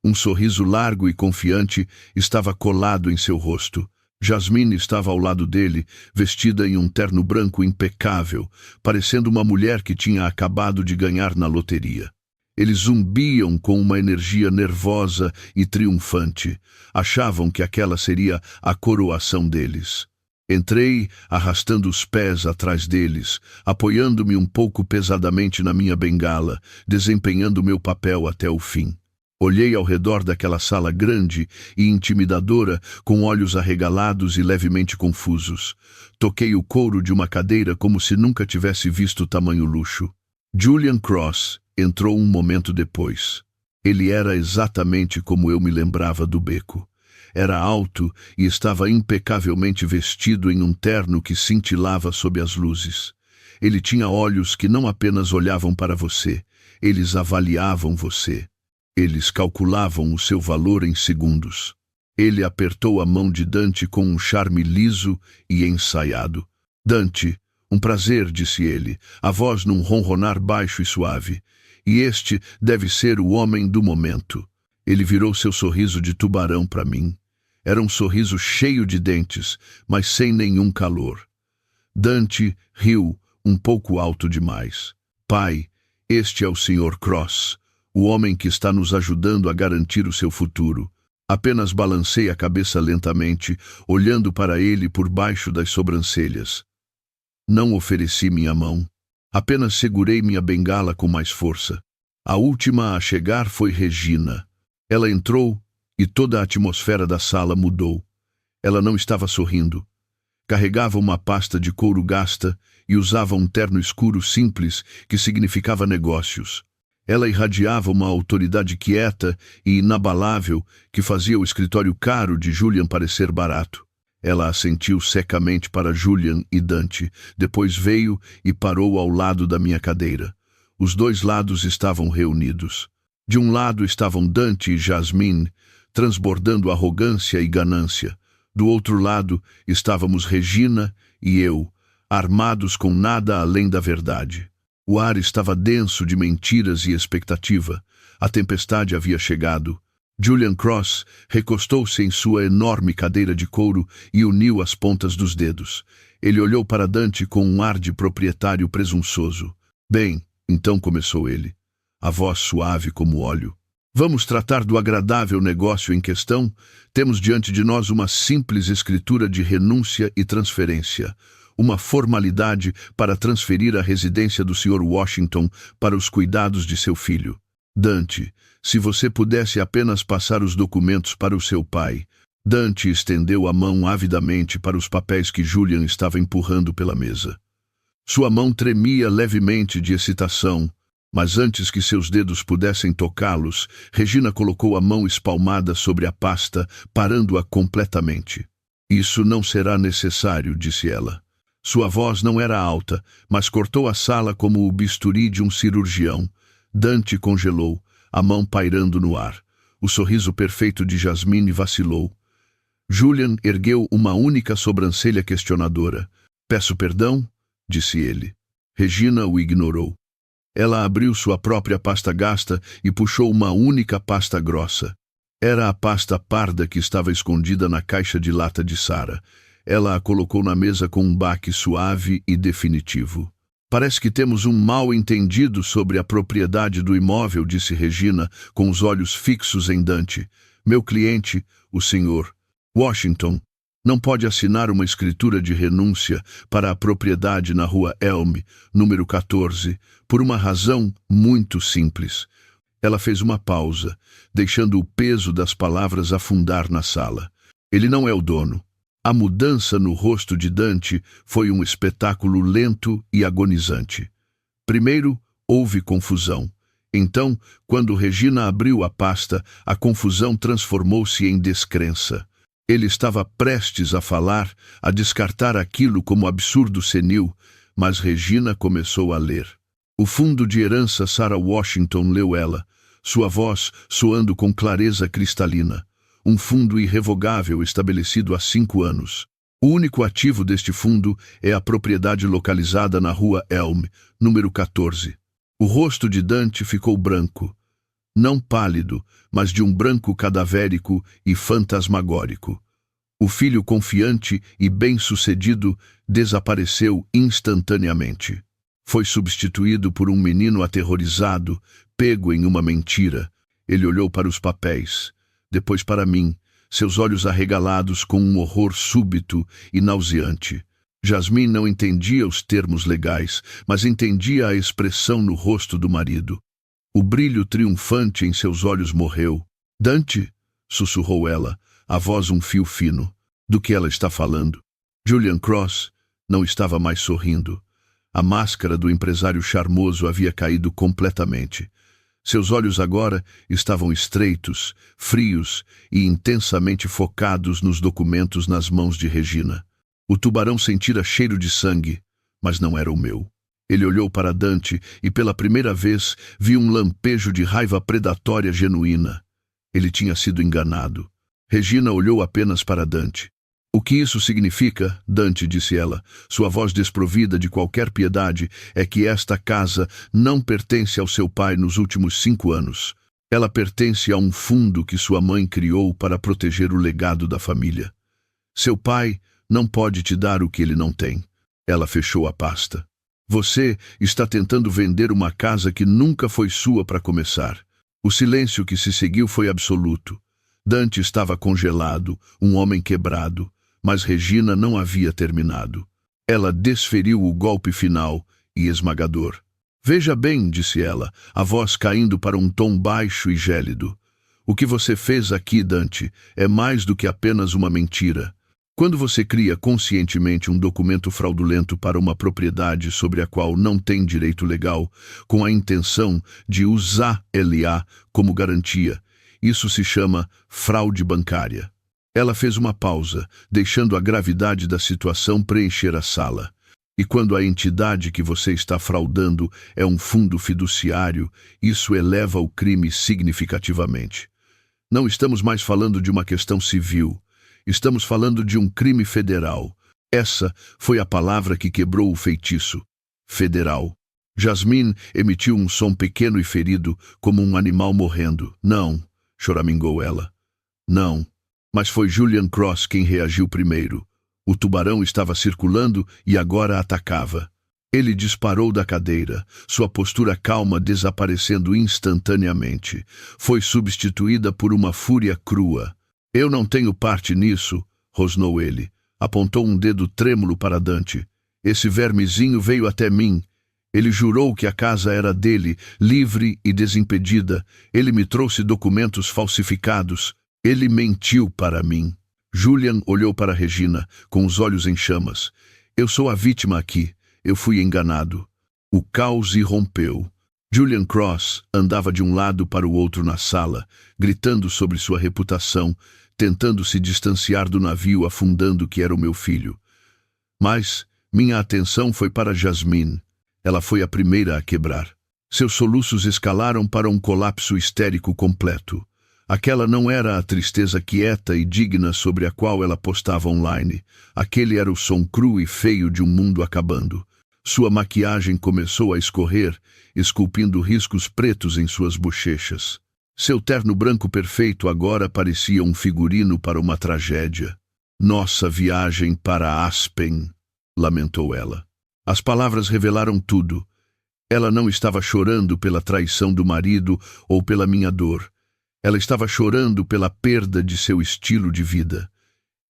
Um sorriso largo e confiante estava colado em seu rosto. Jasmine estava ao lado dele, vestida em um terno branco impecável, parecendo uma mulher que tinha acabado de ganhar na loteria. Eles zumbiam com uma energia nervosa e triunfante. Achavam que aquela seria a coroação deles. Entrei, arrastando os pés atrás deles, apoiando-me um pouco pesadamente na minha bengala, desempenhando meu papel até o fim. Olhei ao redor daquela sala grande e intimidadora, com olhos arregalados e levemente confusos. Toquei o couro de uma cadeira como se nunca tivesse visto tamanho luxo. Julian Cross entrou um momento depois. Ele era exatamente como eu me lembrava do beco. Era alto e estava impecavelmente vestido em um terno que cintilava sob as luzes. Ele tinha olhos que não apenas olhavam para você, eles avaliavam você. Eles calculavam o seu valor em segundos. Ele apertou a mão de Dante com um charme liso e ensaiado. Dante, um prazer, disse ele, a voz num ronronar baixo e suave. E este deve ser o homem do momento. Ele virou seu sorriso de tubarão para mim. Era um sorriso cheio de dentes, mas sem nenhum calor. Dante riu, um pouco alto demais. Pai, este é o Sr. Cross, o homem que está nos ajudando a garantir o seu futuro. Apenas balancei a cabeça lentamente, olhando para ele por baixo das sobrancelhas. Não ofereci minha mão. Apenas segurei minha bengala com mais força. A última a chegar foi Regina. Ela entrou e toda a atmosfera da sala mudou. Ela não estava sorrindo. Carregava uma pasta de couro gasta e usava um terno escuro simples que significava negócios. Ela irradiava uma autoridade quieta e inabalável que fazia o escritório caro de Julian parecer barato. Ela assentiu secamente para Julian e Dante, depois veio e parou ao lado da minha cadeira. Os dois lados estavam reunidos. De um lado estavam Dante e Jasmine, transbordando arrogância e ganância. Do outro lado estávamos Regina e eu, armados com nada além da verdade. O ar estava denso de mentiras e expectativa. A tempestade havia chegado. Julian Cross recostou-se em sua enorme cadeira de couro e uniu as pontas dos dedos. Ele olhou para Dante com um ar de proprietário presunçoso. Bem, então começou ele, a voz suave como óleo. Vamos tratar do agradável negócio em questão? Temos diante de nós uma simples escritura de renúncia e transferência. Uma formalidade para transferir a residência do Sr. Washington para os cuidados de seu filho. Dante, se você pudesse apenas passar os documentos para o seu pai. Dante estendeu a mão avidamente para os papéis que Julian estava empurrando pela mesa. Sua mão tremia levemente de excitação, mas antes que seus dedos pudessem tocá-los, Regina colocou a mão espalmada sobre a pasta, parando-a completamente. Isso não será necessário, disse ela. Sua voz não era alta, mas cortou a sala como o bisturi de um cirurgião. Dante congelou, a mão pairando no ar. O sorriso perfeito de Jasmine vacilou. Julian ergueu uma única sobrancelha questionadora. Peço perdão, disse ele. Regina o ignorou. Ela abriu sua própria pasta gasta e puxou uma única pasta grossa. Era a pasta parda que estava escondida na caixa de lata de Sarah. Ela a colocou na mesa com um baque suave e definitivo. Parece que temos um mal-entendido sobre a propriedade do imóvel, disse Regina, com os olhos fixos em Dante. Meu cliente, o Sr. Washington, não pode assinar uma escritura de renúncia para a propriedade na rua Elm, número 14, por uma razão muito simples. Ela fez uma pausa, deixando o peso das palavras afundar na sala. Ele não é o dono. A mudança no rosto de Dante foi um espetáculo lento e agonizante. Primeiro, houve confusão. Então, quando Regina abriu a pasta, a confusão transformou-se em descrença. Ele estava prestes a falar, a descartar aquilo como absurdo senil, mas Regina começou a ler. O fundo de herança Sarah Washington, leu ela, sua voz soando com clareza cristalina. Um fundo irrevogável estabelecido há 5 anos. O único ativo deste fundo é a propriedade localizada na rua Elm, número 14. O rosto de Dante ficou branco. Não pálido, mas de um branco cadavérico e fantasmagórico. O filho confiante e bem-sucedido desapareceu instantaneamente. Foi substituído por um menino aterrorizado, pego em uma mentira. Ele olhou para os papéis, depois para mim, seus olhos arregalados com um horror súbito e nauseante. Jasmine não entendia os termos legais, mas entendia a expressão no rosto do marido. O brilho triunfante em seus olhos morreu. Dante, sussurrou ela, a voz um fio fino. Do que ela está falando? Julian Cross não estava mais sorrindo. A máscara do empresário charmoso havia caído completamente. Seus olhos agora estavam estreitos, frios e intensamente focados nos documentos nas mãos de Regina. O tubarão sentira cheiro de sangue, mas não era o meu. Ele olhou para Dante e pela primeira vez viu um lampejo de raiva predatória genuína. Ele tinha sido enganado. Regina olhou apenas para Dante. O que isso significa, Dante, disse ela, sua voz desprovida de qualquer piedade, é que esta casa não pertence ao seu pai nos últimos 5 anos. Ela pertence a um fundo que sua mãe criou para proteger o legado da família. Seu pai não pode te dar o que ele não tem. Ela fechou a pasta. Você está tentando vender uma casa que nunca foi sua para começar. O silêncio que se seguiu foi absoluto. Dante estava congelado, um homem quebrado. Mas Regina não havia terminado. Ela desferiu o golpe final e esmagador. Veja bem, disse ela, a voz caindo para um tom baixo e gélido. O que você fez aqui, Dante, é mais do que apenas uma mentira. Quando você cria conscientemente um documento fraudulento para uma propriedade sobre a qual não tem direito legal, com a intenção de usar LA como garantia, isso se chama fraude bancária. Ela fez uma pausa, deixando a gravidade da situação preencher a sala. E quando a entidade que você está fraudando é um fundo fiduciário, isso eleva o crime significativamente. Não estamos mais falando de uma questão civil. Estamos falando de um crime federal. Essa foi a palavra que quebrou o feitiço. Federal. Jasmine emitiu um som pequeno e ferido, como um animal morrendo. Não, choramingou ela. Não. Mas foi Julian Cross quem reagiu primeiro. O tubarão estava circulando e agora atacava. Ele disparou da cadeira, sua postura calma desaparecendo instantaneamente. Foi substituída por uma fúria crua. Eu não tenho parte nisso, rosnou ele. Apontou um dedo trêmulo para Dante. Esse vermezinho veio até mim. Ele jurou que a casa era dele, livre e desimpedida. Ele me trouxe documentos falsificados. Ele mentiu para mim. Julian olhou para Regina, com os olhos em chamas. Eu sou a vítima aqui. Eu fui enganado. O caos irrompeu. Julian Cross andava de um lado para o outro na sala, gritando sobre sua reputação, tentando se distanciar do navio afundando que era o meu filho. Mas minha atenção foi para Jasmine. Ela foi a primeira a quebrar. Seus soluços escalaram para um colapso histérico completo. Aquela não era a tristeza quieta e digna sobre a qual ela postava online. Aquele era o som cru e feio de um mundo acabando. Sua maquiagem começou a escorrer, esculpindo riscos pretos em suas bochechas. Seu terno branco perfeito agora parecia um figurino para uma tragédia. Nossa viagem para Aspen, lamentou ela. As palavras revelaram tudo. Ela não estava chorando pela traição do marido ou pela minha dor. Ela estava chorando pela perda de seu estilo de vida.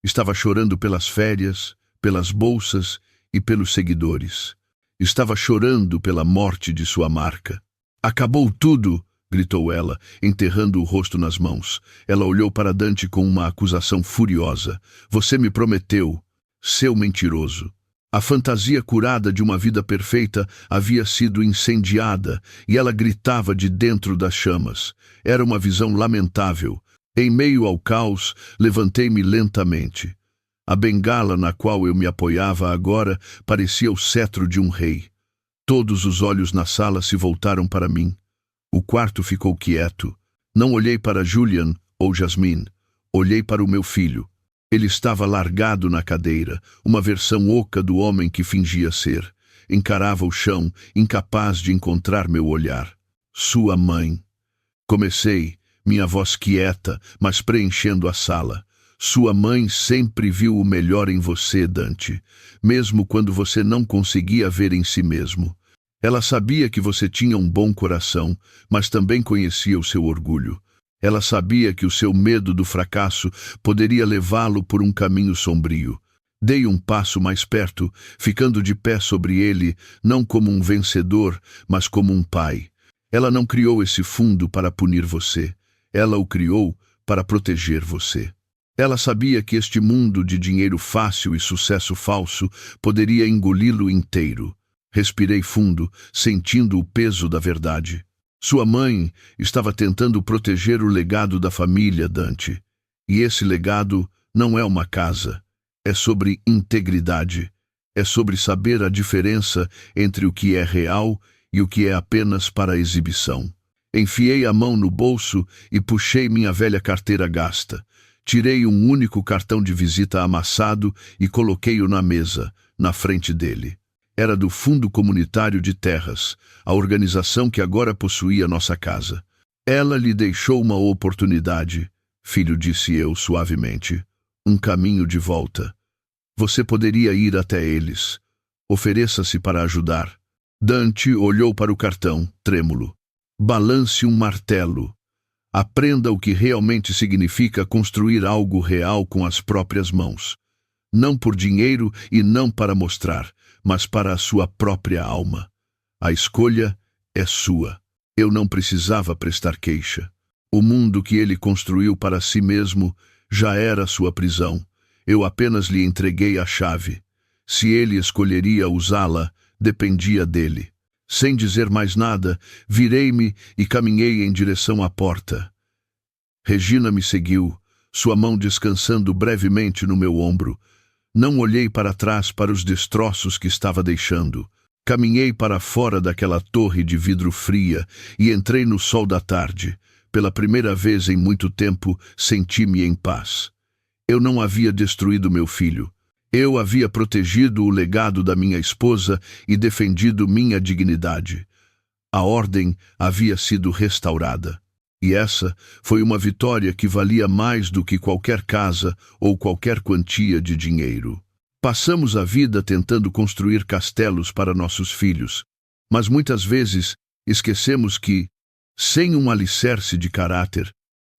Estava chorando pelas férias, pelas bolsas e pelos seguidores. Estava chorando pela morte de sua marca. Acabou tudo! Gritou ela, enterrando o rosto nas mãos. Ela olhou para Dante com uma acusação furiosa. Você me prometeu, seu mentiroso. A fantasia curada de uma vida perfeita havia sido incendiada e ela gritava de dentro das chamas. Era uma visão lamentável. Em meio ao caos, levantei-me lentamente. A bengala na qual eu me apoiava agora parecia o cetro de um rei. Todos os olhos na sala se voltaram para mim. O quarto ficou quieto. Não olhei para Julian ou Jasmine. Olhei para o meu filho. Ele estava largado na cadeira, uma versão oca do homem que fingia ser. Encarava o chão, incapaz de encontrar meu olhar. Sua mãe. Comecei, minha voz quieta, mas preenchendo a sala. Sua mãe sempre viu o melhor em você, Dante, mesmo quando você não conseguia ver em si mesmo. Ela sabia que você tinha um bom coração, mas também conhecia o seu orgulho. Ela sabia que o seu medo do fracasso poderia levá-lo por um caminho sombrio. Dei um passo mais perto, ficando de pé sobre ele, não como um vencedor, mas como um pai. Ela não criou esse fundo para punir você. Ela o criou para proteger você. Ela sabia que este mundo de dinheiro fácil e sucesso falso poderia engoli-lo inteiro. Respirei fundo, sentindo o peso da verdade. Sua mãe estava tentando proteger o legado da família, Dante. E esse legado não é uma casa. É sobre integridade. É sobre saber a diferença entre o que é real e o que é apenas para exibição. Enfiei a mão no bolso e puxei minha velha carteira gasta. Tirei um único cartão de visita amassado e coloquei-o na mesa, na frente dele. Era do Fundo Comunitário de Terras, a organização que agora possuía nossa casa. Ela lhe deixou uma oportunidade, filho, disse eu suavemente. Um caminho de volta. Você poderia ir até eles. Ofereça-se para ajudar. Dante olhou para o cartão, trêmulo. Balance um martelo. Aprenda o que realmente significa construir algo real com as próprias mãos. Não por dinheiro e não para mostrar, mas para a sua própria alma. A escolha é sua. Eu não precisava prestar queixa. O mundo que ele construiu para si mesmo já era sua prisão. Eu apenas lhe entreguei a chave. Se ele escolheria usá-la, dependia dele. Sem dizer mais nada, virei-me e caminhei em direção à porta. Regina me seguiu, sua mão descansando brevemente no meu ombro. Não olhei para trás para os destroços que estava deixando. Caminhei para fora daquela torre de vidro fria e entrei no sol da tarde. Pela primeira vez em muito tempo, senti-me em paz. Eu não havia destruído meu filho. Eu havia protegido o legado da minha esposa e defendido minha dignidade. A ordem havia sido restaurada. E essa foi uma vitória que valia mais do que qualquer casa ou qualquer quantia de dinheiro. Passamos a vida tentando construir castelos para nossos filhos, mas muitas vezes esquecemos que, sem um alicerce de caráter,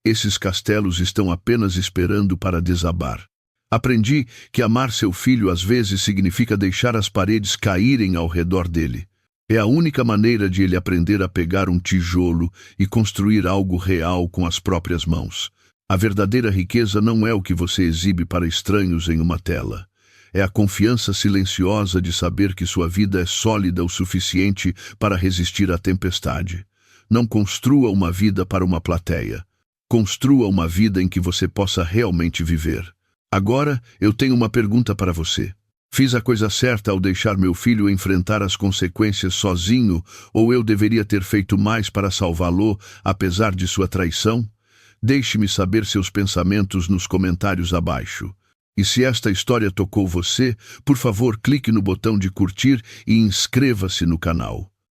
esses castelos estão apenas esperando para desabar. Aprendi que amar seu filho às vezes significa deixar as paredes caírem ao redor dele. É a única maneira de ele aprender a pegar um tijolo e construir algo real com as próprias mãos. A verdadeira riqueza não é o que você exibe para estranhos em uma tela. É a confiança silenciosa de saber que sua vida é sólida o suficiente para resistir à tempestade. Não construa uma vida para uma plateia. Construa uma vida em que você possa realmente viver. Agora, eu tenho uma pergunta para você. Fiz a coisa certa ao deixar meu filho enfrentar as consequências sozinho, ou eu deveria ter feito mais para salvá-lo, apesar de sua traição? Deixe-me saber seus pensamentos nos comentários abaixo. E se esta história tocou você, por favor, clique no botão de curtir e inscreva-se no canal.